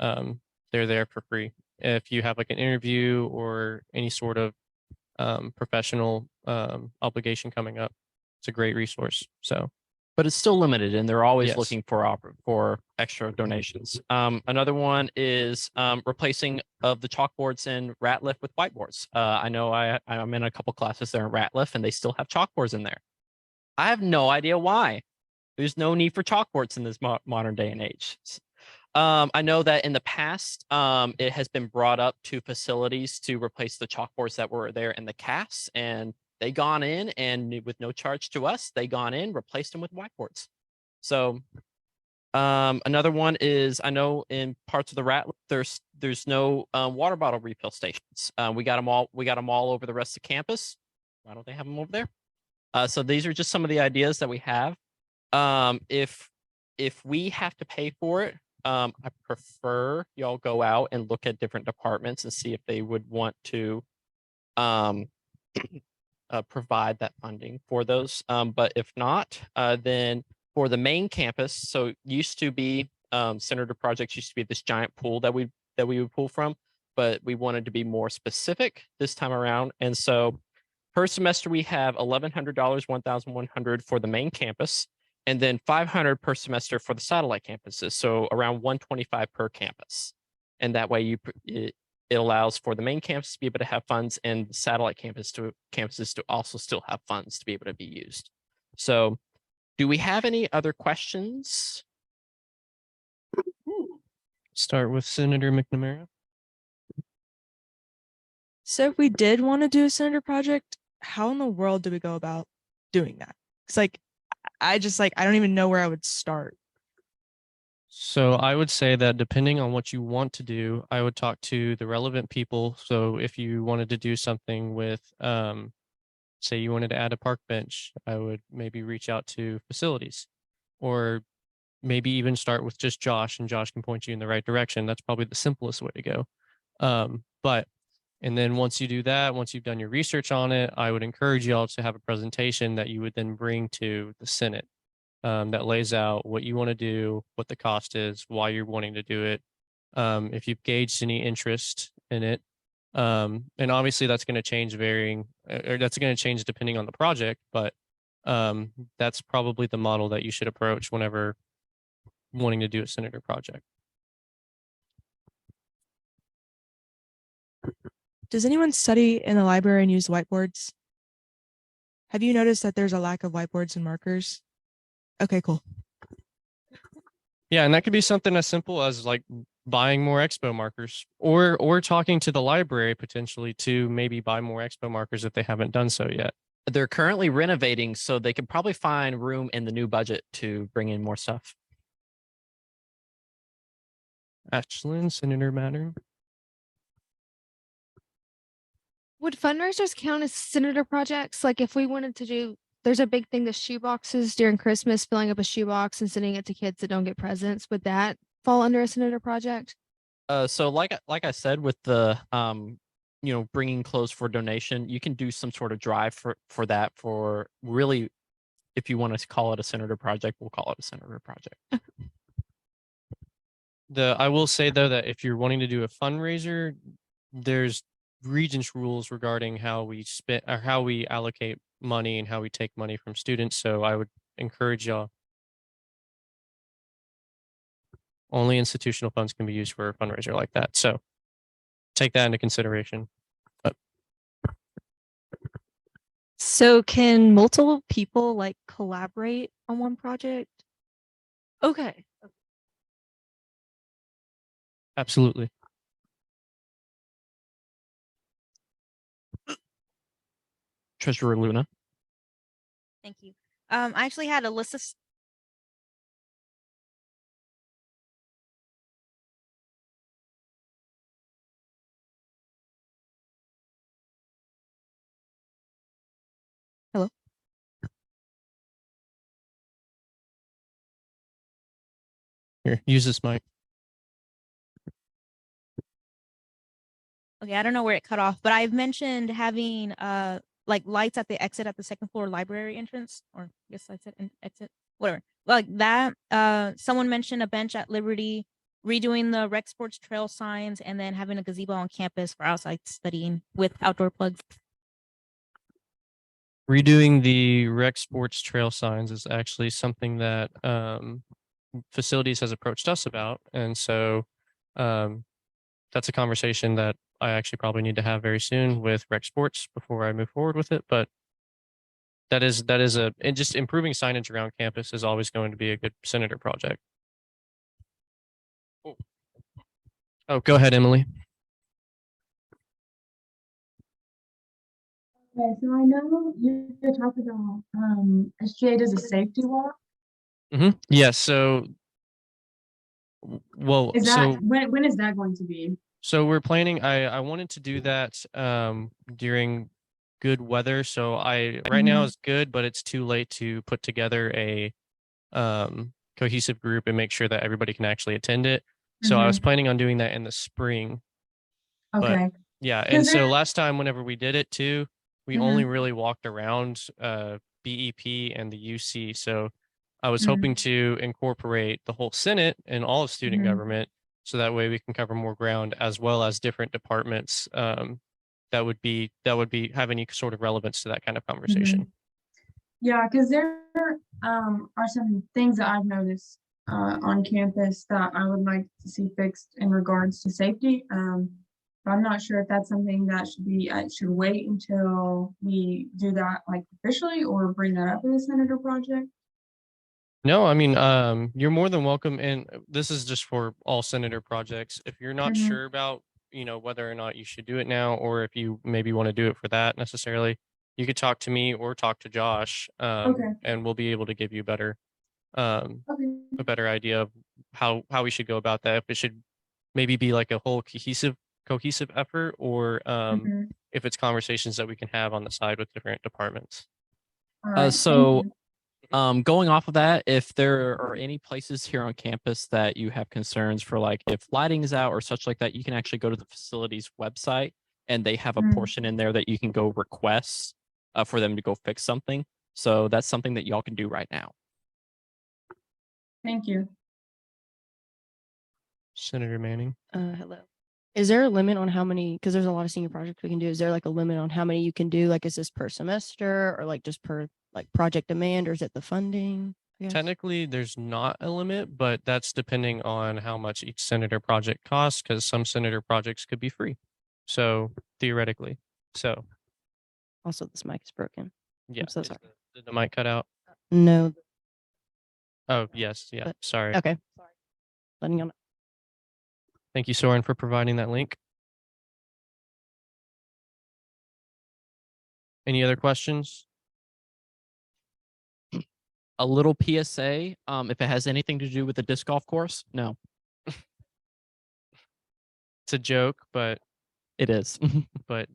they're there for free. If you have like an interview or any sort of professional obligation coming up, it's a great resource. So, but it's still limited, and they're always looking for extra donations. Another one is replacing of the chalkboards in Ratliff with whiteboards. I know I'm in a couple classes there in Ratliff, and they still have chalkboards in there. I have no idea why. There's no need for chalkboards in this modern day and age. I know that in the past, it has been brought up to facilities to replace the chalkboards that were there in the CAS, and they gone in and with no charge to us, they gone in, replaced them with whiteboards. So another one is, I know in parts of the Ratliff, there's no water bottle refill stations. We got them all over the rest of campus. Why don't they have them over there? So these are just some of the ideas that we have. If we have to pay for it, I prefer y'all go out and look at different departments and see if they would want to provide that funding for those. But if not, then for the main campus, so used to be senator projects used to be this giant pool that we would pull from, but we wanted to be more specific this time around. And so per semester we have $1,100, $1,100 for the main campus, and then $500 per semester for the satellite campuses. So around $125 per campus. And that way it allows for the main campus to be able to have funds and the satellite campuses to also still have funds to be able to be used. So do we have any other questions? Start with Senator McNamara. So if we did want to do a senator project, how in the world do we go about doing that? It's like, I don't even know where I would start. So I would say that depending on what you want to do, I would talk to the relevant people. So if you wanted to do something with, say you wanted to add a park bench, I would maybe reach out to facilities, or maybe even start with just Josh, and Josh can point you in the right direction. That's probably the simplest way to go. And then once you do that, once you've done your research on it, I would encourage you all to have a presentation that you would then bring to the Senate that lays out what you want to do, what the cost is, why you're wanting to do it, if you've gauged any interest in it. And obviously that's going to change or that's going to change depending on the project, but that's probably the model that you should approach whenever wanting to do a senator project. Does anyone study in the library and use whiteboards? Have you noticed that there's a lack of whiteboards and markers? Okay, cool. Yeah, and that could be something as simple as like buying more expo markers, or talking to the library potentially to maybe buy more expo markers if they haven't done so yet. They're currently renovating, so they could probably find room in the new budget to bring in more stuff. Ashlyn, Senator Matter. Would fundraisers count as senator projects? Like if we wanted to do, there's a big thing, the shoe boxes during Christmas, filling up a shoebox and sending it to kids that don't get presents. Would that fall under a senator project? So like I said, with the bringing clothes for donation, you can do some sort of drive for that. For really, if you want to call it a senator project, we'll call it a senator project. I will say though that if you're wanting to do a fundraiser, there's regents rules regarding how we spend or how we allocate money and how we take money from students. So I would encourage y'all. Only institutional funds can be used for a fundraiser like that. So take that into consideration. So can multiple people like collaborate on one project? Okay. Absolutely. Treasurer Luna. Thank you. I actually had a list of Hello. Here, use this mic. Okay, I don't know where it cut off, but I've mentioned having like lights at the exit at the second floor library entrance, or I guess I said exit, whatever. Like that. Someone mentioned a bench at Liberty, redoing the rec sports trail signs, and then having a gazebo on campus for outside studying with outdoor plugs. Redoing the rec sports trail signs is actually something that facilities has approached us about. And so that's a conversation that I actually probably need to have very soon with rec sports before I move forward with it. But that is and just improving signage around campus is always going to be a good senator project. Oh, go ahead, Emily. Okay, so I know you talked about SGA does a safety walk. Yes. So, well, Is that so when is that going to be? So we're planning, I wanted to do that during good weather. So right now is good, but it's too late to put together a cohesive group and make sure that everybody can actually attend it. So I was planning on doing that in the spring. Okay. But yeah, and so last time whenever we did it too, we only really walked around BEP and the UC. So I was hoping to incorporate the whole Senate and all of student government, so that way we can cover more ground, as well as different departments that would have any sort of relevance to that kind of conversation. Yeah, because there are some things that I've noticed on campus that I would like to see fixed in regards to safety. But I'm not sure if that's something that should wait until we do that like officially, or bring that up in the senator project. No, I mean, you're more than welcome. And this is just for all senator projects. If you're not sure about, whether or not you should do it now, or if you maybe want to do it for that necessarily, you could talk to me or talk to Josh, and we'll be able to give you a better idea of how we should go about that. If it should maybe be like a whole cohesive effort, or if it's conversations that we can have on the side with different departments. So Going off of that, if there are any places here on campus that you have concerns for, like if lighting is out or such like that, you can actually go to the facilities website and they have a portion in there that you can go request for them to go fix something. So that's something that y'all can do right now. Thank you. Senator Manning. Hello. Is there a limit on how many, because there's a lot of senior projects we can do. Is there like a limit on how many you can do? Like, is this per semester or like just per like project demand, or is it the funding? I guess? Technically, there's not a limit, but that's depending on how much each senator project costs, because some senator projects could be free. So theoretically, so Also, this mic is broken. yeah. I'm so is sorry. Did the mic cut out? No. Oh, yes. Yeah. But- Sorry. Okay. Letting you know. Thank you, Soren, for providing that link. Any other questions? A little PSA, if it has anything to do with the disc golf course, no. It's a joke, but it is. but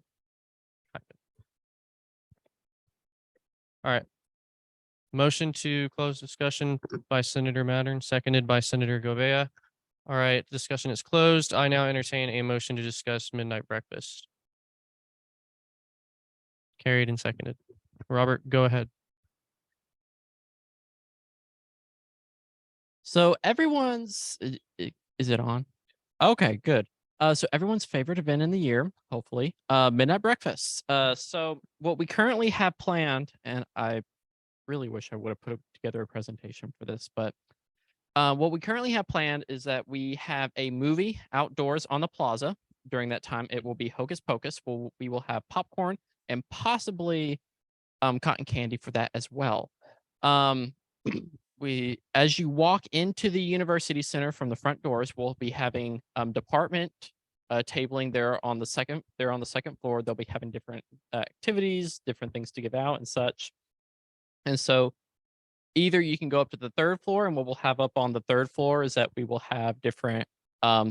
all right. Motion to close discussion by Senator Mattern, seconded by Senator Govea. All right, discussion is closed. I now entertain a motion to discuss midnight breakfast. Carried and seconded. Robert, go ahead. So everyone's, is it on? Okay, good. So everyone's favorite event in the year, hopefully, midnight breakfast. So what we currently have planned, and I really wish I would have put together a presentation for this, but what we currently have planned is that we have a movie outdoors on the plaza. During that time, it will be Hocus Pocus. We will have popcorn and possibly cotton candy for that as well. As you walk into the University Center from the front doors, we'll be having department tabling there on the second floor. They'll be having different activities, different things to give out and such. And so either you can go up to the third floor, and what we'll have up on the third floor is that we will have different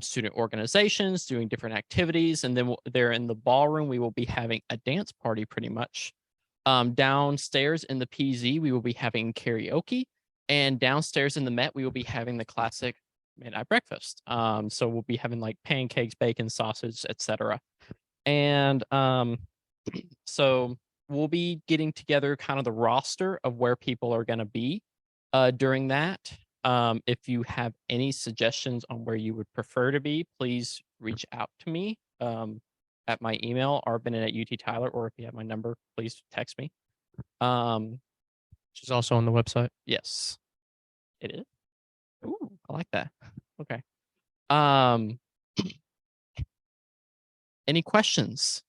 student organizations doing different activities. And then there in the ballroom, we will be having a dance party pretty much. Downstairs in the PZ, we will be having karaoke. And downstairs in the Met, we will be having the classic midnight breakfast. So we'll be having like pancakes, bacon, sausage, etc. And so we'll be getting together kind of the roster of where people are going to be during that. If you have any suggestions on where you would prefer to be, please reach out to me at my email, rbenet@uttyler, or if you have my number, please text me. Which is also on the website. Yes, it is. Ooh, I like that. Okay. Any questions?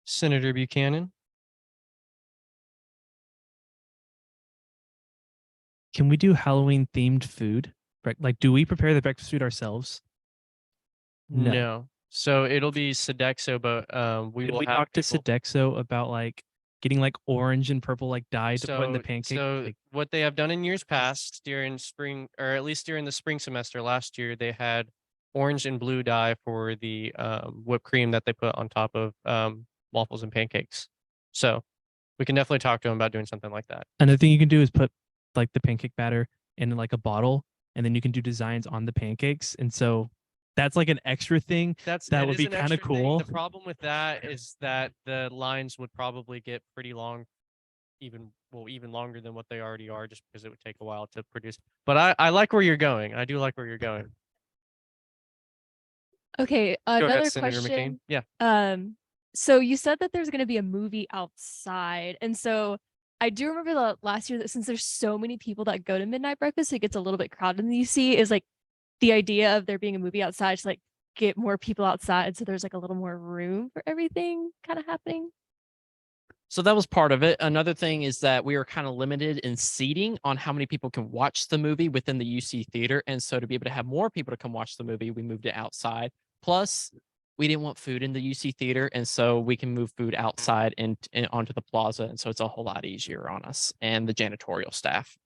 Senator Buchanan. Can we do Halloween themed food? Like, do we prepare the breakfast food ourselves? No. So it'll be Sodexo, but we Did will we have talk to people- Sodexo about like getting like orange and purple like dye to put in the pancake? So Like, what they have done in years past during spring, or at least during the spring semester last year, they had orange and blue dye for the whipped cream that they put on top of waffles and pancakes. So we can definitely talk to them about doing something like that. another thing you can do is put like the pancake batter in like a bottle, and then you can do designs on the pancakes. And so that's like an extra thing that would is be an kind of extra thing. cool. The problem with that is that the lines would probably get pretty long, even longer than what they already are, just because it would take a while to produce. But I like where you're going. I do like where you're going. Okay, Go ahead, another Senator question. McCain. Yeah. So you said that there's going to be a movie outside, and so I do remember the last year that since there's so many people that go to midnight breakfast, it gets a little bit crowded in the UC. Is like the idea of there being a movie outside to like get more people outside, so there's like a little more room for everything kind of happening. So that was part of it. Another thing is that we are kind of limited in seating on how many people can watch the movie within the UC theater. And so to be able to have more people to come watch the movie, we moved it outside. Plus, we didn't want food in the UC theater. And so we can move food outside and onto the plaza. And so it's a whole lot easier on us and the janitorial staff.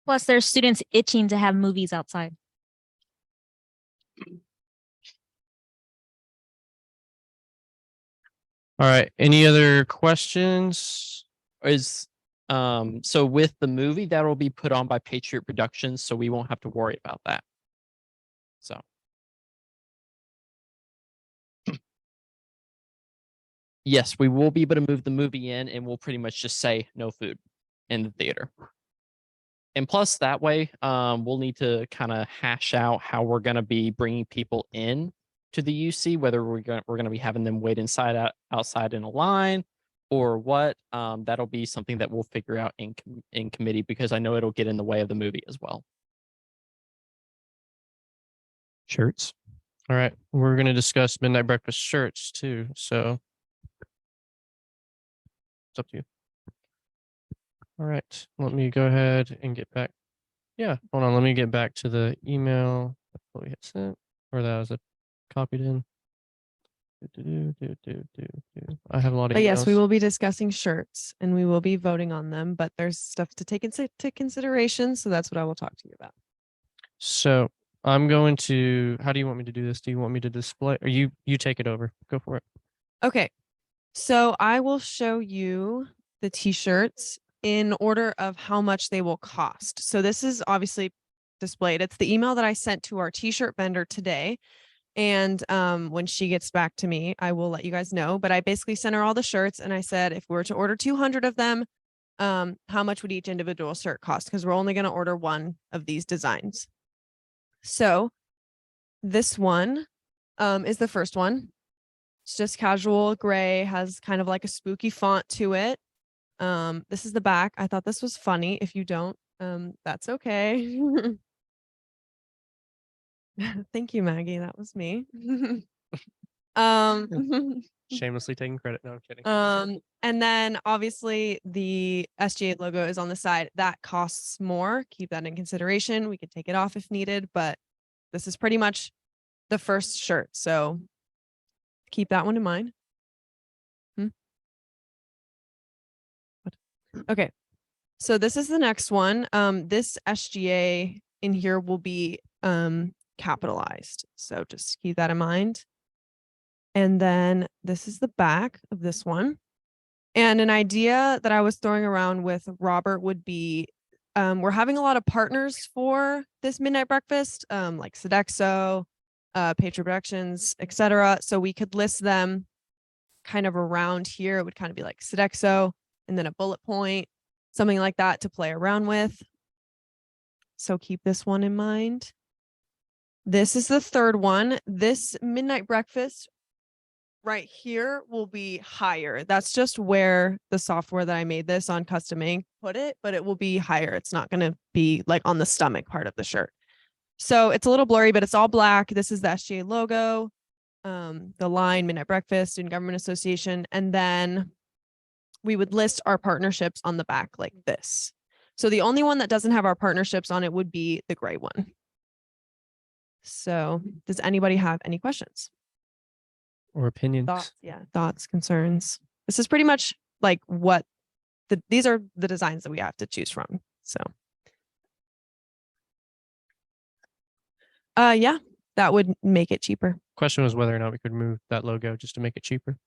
Plus, there's students itching to have movies outside. All right. Any other questions? Is so with the movie that will be put on by Patriot Productions, so we won't have to worry about that. So yes, we will be able to move the movie in, and we'll pretty much just say no food in the theater. And plus, that way, we'll need to kind of hash out how we're going to be bringing people in to the UC, whether we're going to be having them wait outside in a line, or what. That'll be something that we'll figure out in committee, because I know it'll get in the way of the movie as well. Shirts. All right. We're going to discuss midnight breakfast shirts too. So it's up to you. All right. Let me go ahead and get back. Yeah. Hold on. Let me get back to the email that we had sent, or that was copied in. I have a lot of But yes, we emails. will be discussing shirts and we will be voting on them, but there's stuff to take into consideration. So that's what I will talk to you about. So I'm going to, how do you want me to do this? Do you want me to display, or you take it over? Go for it. Okay. So I will show you the t-shirts in order of how much they will cost. So this is obviously displayed. It's the email that I sent to our t-shirt vendor today. And when she gets back to me, I will let you guys know. But I basically sent her all the shirts and I said, if we were to order 200 of them, how much would each individual shirt cost? Because we're only going to order one of these designs. So this one is the first one. It's just casual gray, has kind of like a spooky font to it. This is the back. I thought this was funny. If you don't, that's okay. Thank you, Maggie. That was me. Shamelessly taking credit. No, I'm kidding. And then obviously the SGA logo is on the side. That costs more. Keep that in consideration. We could take it off if needed, but this is pretty much the first shirt. So keep that one in mind. Okay. So this is the next one. This SGA in here will be capitalized. So just keep that in mind. And then this is the back of this one. And an idea that I was throwing around with Robert would be, we're having a lot of partners for this midnight breakfast, like Sodexo, Patriot Productions, etc. So we could list them kind of around here. It would kind of be like Sodexo and then a bullet point, something like that to play around with. So keep this one in mind. This is the third one. This midnight breakfast right here will be higher. That's just where the software that I made this on Custom Ink put it, but it will be higher. It's not going to be like on the stomach part of the shirt. So it's a little blurry, but it's all black. This is the SGA logo, the line, Midnight Breakfast, Student Government Association, and then we would list our partnerships on the back like this. So the only one that doesn't have our partnerships on it would be the gray one. So does anybody have any questions? Or opinions? Thoughts, thoughts, concerns. This is pretty much like what these are the designs that we have to choose from. So yeah, that would make it cheaper. Question was whether or not we could move that logo just to make it cheaper.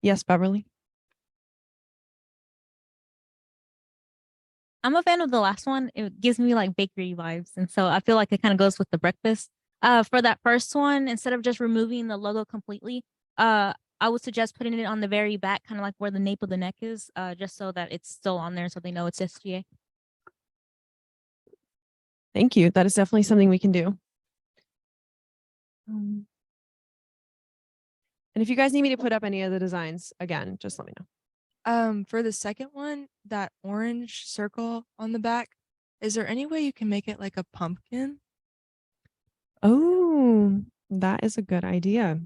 Yes, Beverly. I'm a fan of the last one. It gives me like bakery vibes. And so I feel like it kind of goes with the breakfast. For that first one, instead of just removing the logo completely, I would suggest putting it on the very back, kind of like where the nape of the neck is, just so that it's still on there so they know it's SGA. Thank you. That is definitely something we can do. And if you guys need me to put up any of the designs, again, just let me know. For the second one, that orange circle on the back, is there any way you can make it like a pumpkin? Oh, that is a good idea.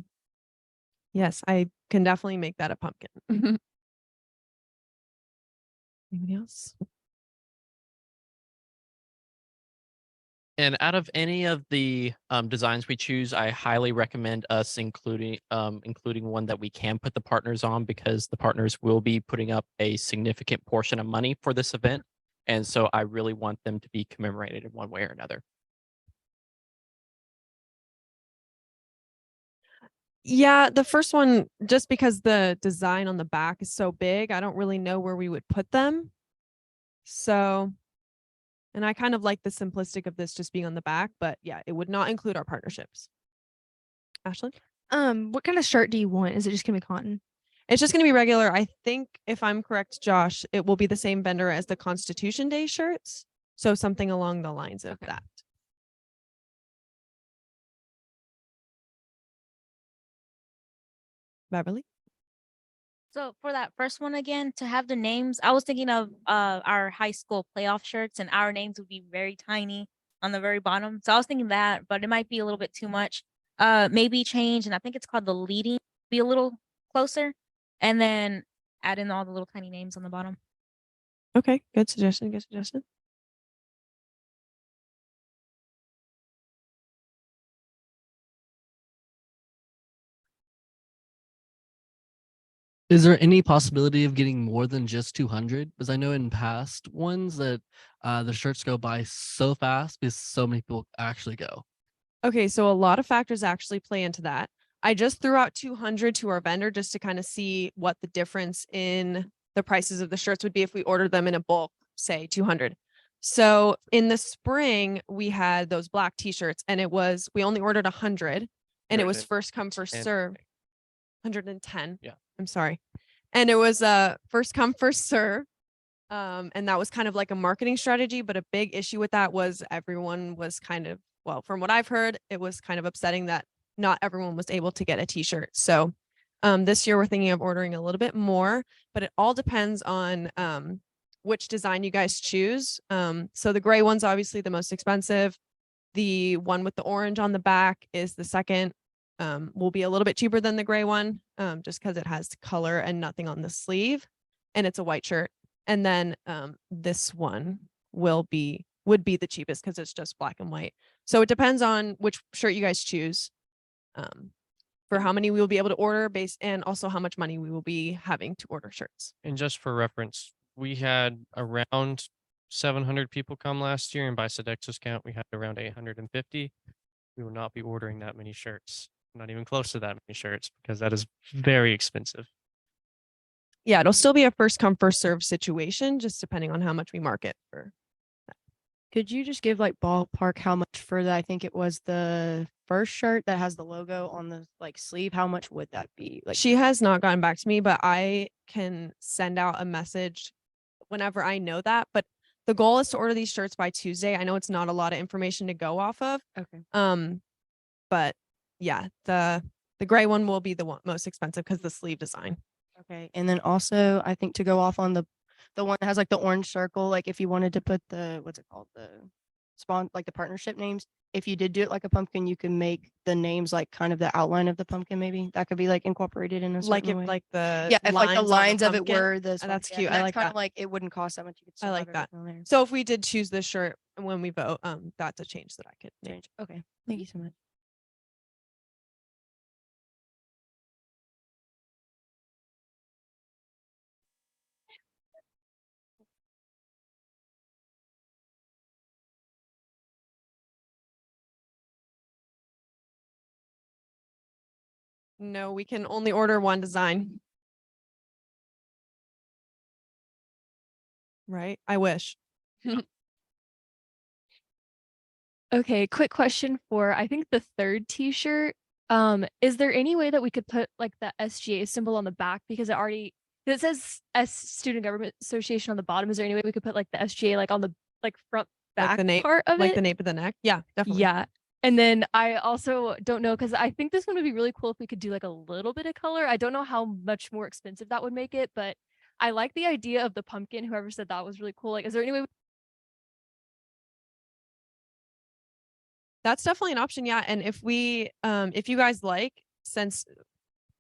Yes, I can definitely make that a pumpkin. Anybody else? And out of any of the designs we choose, I highly recommend us including one that we can put the partners on, because the partners will be putting up a significant portion of money for this event. And so I really want them to be commemorated in one way or another. Yeah, the first one, just because the design on the back is so big, I don't really know where we would put them. So, and I kind of like the simplistic of this just being on the back, but yeah, it would not include our partnerships. Ashley? What kind of shirt do you want? Is it just gonna be cotton? It's just going to be regular. I think if I'm correct, Josh, it will be the same vendor as the Constitution Day shirts. So something along the lines of that. Beverly? So for that first one again, to have the names, I was thinking of our high school playoff shirts, and our names would be very tiny on the very bottom. So I was thinking that, but it might be a little bit too much. Maybe change, and I think it's called the leading, be a little closer, and then add in all the little tiny names on the bottom. Okay, good suggestion. Good suggestion. Is there any possibility of getting more than just 200? Because I know in past ones that the shirts go by so fast because so many people actually go. Okay, so a lot of factors actually play into that. I just threw out 200 to our vendor just to kind of see what the difference in the prices of the shirts would be if we ordered them in a bulk, say 200. So in the spring, we had those black t-shirts and we only ordered 100 and it was first come, first serve. 110. Yeah. I'm sorry. And it was first come, first serve. And that was kind of like a marketing strategy, but a big issue with that was everyone was kind of, well, from what I've heard, it was kind of upsetting that not everyone was able to get a t-shirt. So this year we're thinking of ordering a little bit more, but it all depends on which design you guys choose. So the gray one's obviously the most expensive. The one with the orange on the back is the second. Will be a little bit cheaper than the gray one, just because it has color and nothing on the sleeve, and it's a white shirt. And then this one would be the cheapest because it's just black and white. So it depends on which shirt you guys choose, for how many we will be able to order based, and also how much money we will be having to order shirts. And just for reference, we had around 700 people come last year, and by Sodexo's count, we had around 850. We will not be ordering that many shirts, not even close to that many shirts, because that is very expensive. Yeah, it'll still be a first come, first serve situation, just depending on how much we market for. Could you just give like ballpark how much for that? I think it was the first shirt that has the logo on the like sleeve. How much would that be? Like She has not gotten back to me, but I can send out a message whenever I know that. But the goal is to order these shirts by Tuesday. I know it's not a lot of information to go off of. Okay. But yeah, the gray one will be the one most expensive because the sleeve design. Okay. And then also I think to go off on the one that has like the orange circle, like if you wanted to put the what's it called? The like the partnership names. If you did do it like a pumpkin, you can make the names like kind of the outline of the pumpkin, maybe. That could be like incorporated in a Like certain if way. like the Yeah, if like the lines of it pumpkin. were this. That's yeah, cute. and I that's like kind that. of like it wouldn't cost that much. You could I still have like that. everything on there. So if we did choose this shirt when we vote, that's a change that I could make. Change. Okay. Thank you so much. No, we can only order one design. Right? I wish. Okay, quick question for I think the third t-shirt. Is there any way that we could put like the SGA symbol on the back because it says Student Government Association on the bottom. Is there any way we could put like the SGA like on the like front Like back the nape, part of like it? the nape of the neck. Yeah, definitely. Yeah. And then I also don't know because I think this one would be really cool if we could do like a little bit of color. I don't know how much more expensive that would make it, but I like the idea of the pumpkin. Whoever said that was really cool. Like, is there any way That's definitely an option. Yeah. And if if you guys like, since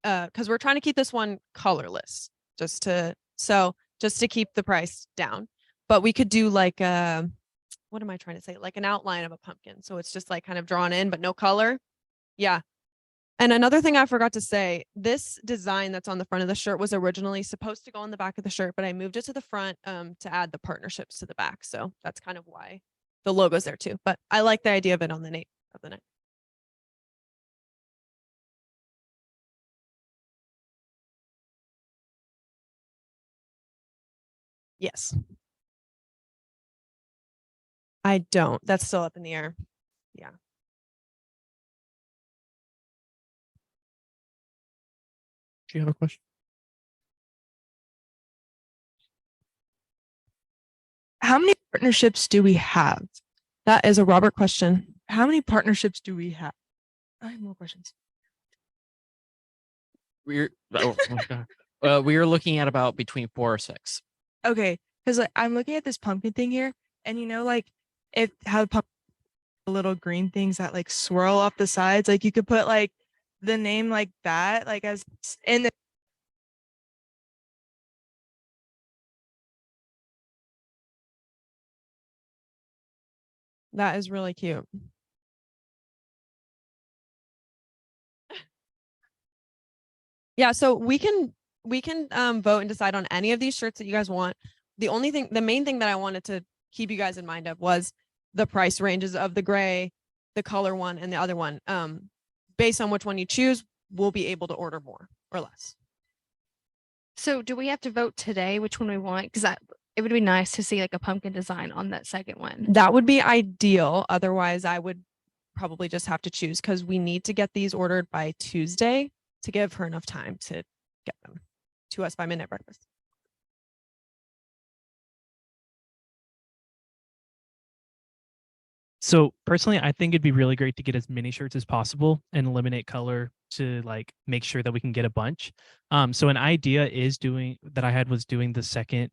because we're trying to keep this one colorless, just to keep the price down. But we could do like what am I trying to say? Like an outline of a pumpkin. So it's just like kind of drawn in, but no color. Yeah. And another thing I forgot to say, this design that's on the front of the shirt was originally supposed to go on the back of the shirt, but I moved it to the front to add the partnerships to the back. So that's kind of why the logo's there too. But I like the idea of it on the nape of the neck. Yes. I don't. That's still up in the air. Yeah. Do you have a question? How many partnerships do we have? That is a Robert question. How many partnerships do we have? I have more questions. We're we are looking at about between 4 or 6. Okay, because like I'm looking at this pumpkin thing here, and like if how the little green things that like swirl off the sides, like you could put like the name like that, like as in the That is really cute. Yeah, so we can vote and decide on any of these shirts that you guys want. The main thing that I wanted to keep you guys in mind of was the price ranges of the gray, the color one, and the other one. Based on which one you choose, we'll be able to order more or less. So do we have to vote today which one we want? Because it would be nice to see like a pumpkin design on that second one. That would be ideal. Otherwise, I would probably just have to choose because we need to get these ordered by Tuesday to give her enough time to get them to us by midnight breakfast. So personally, I think it'd be really great to get as many shirts as possible and eliminate color to like make sure that we can get a bunch. So an idea is doing that I had was doing the second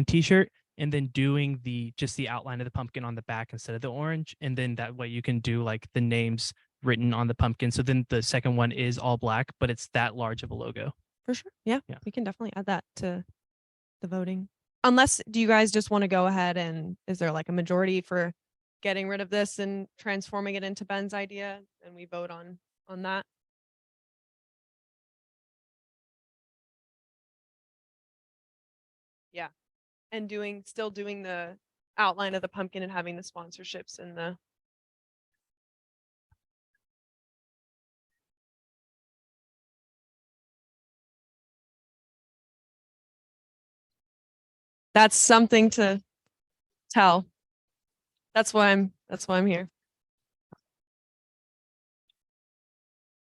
t-shirt and then doing just the outline of the pumpkin on the back instead of the orange. And then that way you can do like the names written on the pumpkin. So then the second one is all black, but it's that large of a logo. For sure. Yeah, we can definitely add that to the voting. Unless, do you guys just want to go ahead and is there like a majority for getting rid of this and transforming it into Ben's idea and we vote on that? Yeah. And still doing the outline of the pumpkin and having the sponsorships and the That's something to tell. That's why I'm here.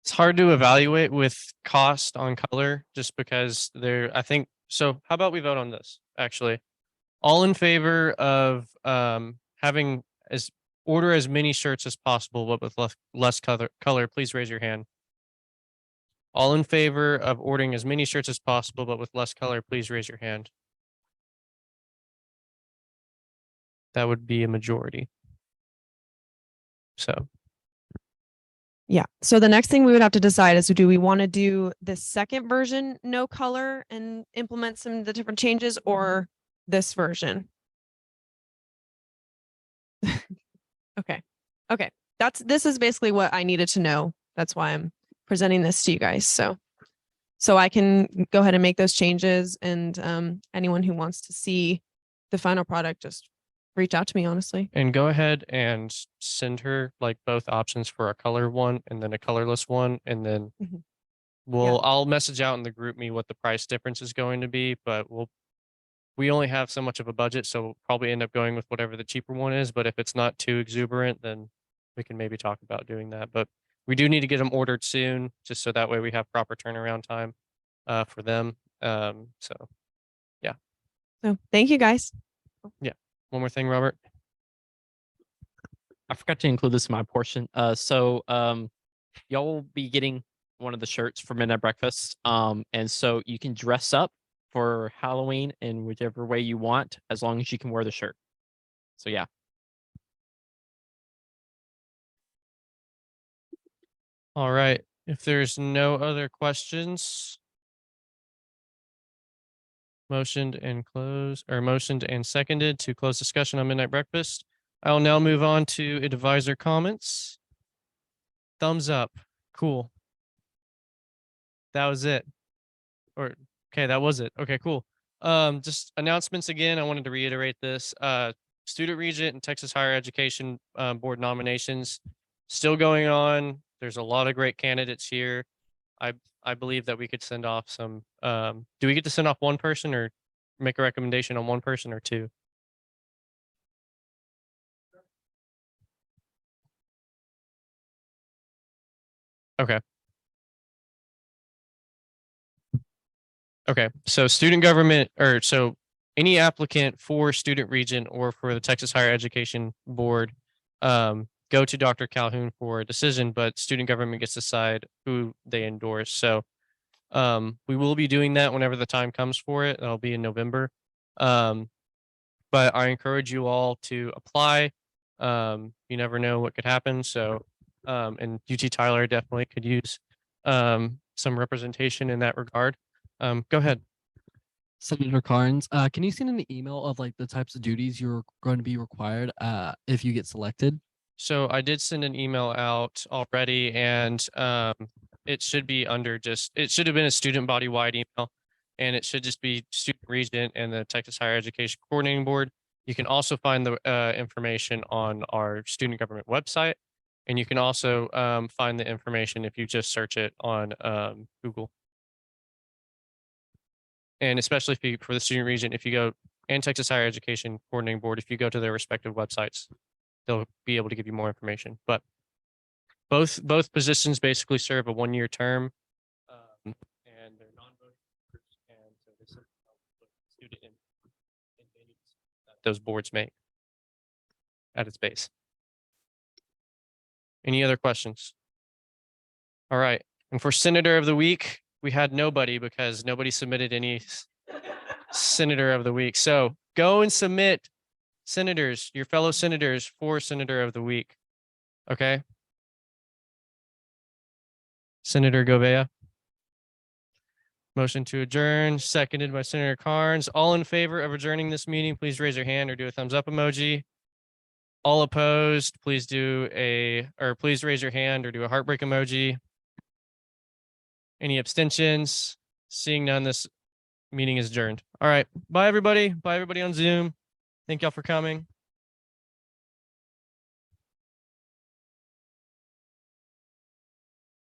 It's hard to evaluate with cost on color just because I think so. How about we vote on this? Actually, all in favor of having order as many shirts as possible, but with less color, please raise your hand. All in favor of ordering as many shirts as possible, but with less color, please raise your hand. That would be a majority. So yeah. So the next thing we would have to decide is, do we want to do the second version, no color, and implement some of the different changes, or this version? Okay. Okay. This is basically what I needed to know. That's why I'm presenting this to you guys. So I can go ahead and make those changes, and anyone who wants to see the final product, just reach out to me, honestly. and go ahead and send her like both options for a color one and then a colorless one, and then Mhm. I'll message out in the group me what the price difference is going to be, but we only have so much of a budget, so we'll probably end up going with whatever the cheaper one is. But if it's not too exuberant, then we can maybe talk about doing that. But we do need to get them ordered soon, just so that way we have proper turnaround time for them. So yeah. So thank you guys. Yeah. One more thing, Robert. I forgot to include this in my portion. So y'all will be getting one of the shirts for midnight breakfast. And so you can dress up for Halloween in whichever way you want, as long as you can wear the shirt. So yeah. All right. If there's no other questions, motioned and seconded to close discussion on midnight breakfast. I'll now move on to advisor comments. Thumbs up. Cool. That was it. Okay, that was it. Okay, cool. Just announcements again. I wanted to reiterate this. Student Regent and Texas Higher Education Board nominations still going on. There's a lot of great candidates here. I believe that we could send off some. Do we get to send off one person or make a recommendation on one person or two? Okay. Okay, so student government, or so any applicant for student region or for the Texas Higher Education Board, go to Dr. Calhoun for a decision, but student government gets to decide who they endorse. So we will be doing that whenever the time comes for it. That'll be in November. But I encourage you all to apply. You never know what could happen. So and UT Tyler definitely could use some representation in that regard. Go ahead. Senator Carnes, can you send an email of like the types of duties you're going to be required if you get selected? So I did send an email out already, and it should be under it should have been a student body wide email, and it should just be student regent and the Texas Higher Education Coordinating Board. You can also find the information on our student government website, and you can also find the information if you just search it on Google. And especially if you, for the student region, if you go, and Texas Higher Education Coordinating Board, if you go to their respective websites, they'll be able to give you more information. But both positions basically serve a 1-year term, and they're non-voting members, and so they serve student initiatives that those boards make at its base. Any other questions? All right, and for Senator of the Week, we had nobody because nobody submitted any Senator of the Week. So go and submit senators, your fellow senators, for Senator of the Week. Okay. Senator Govea. Motion to adjourn, seconded by Senator Carnes. All in favor of adjourning this meeting, please raise your hand or do a thumbs up emoji. All opposed, please please raise your hand or do a heartbreak emoji. Any abstentions? Seeing none, this meeting is adjourned. All right. Bye, everybody. Bye, everybody on Zoom. Thank y'all for coming.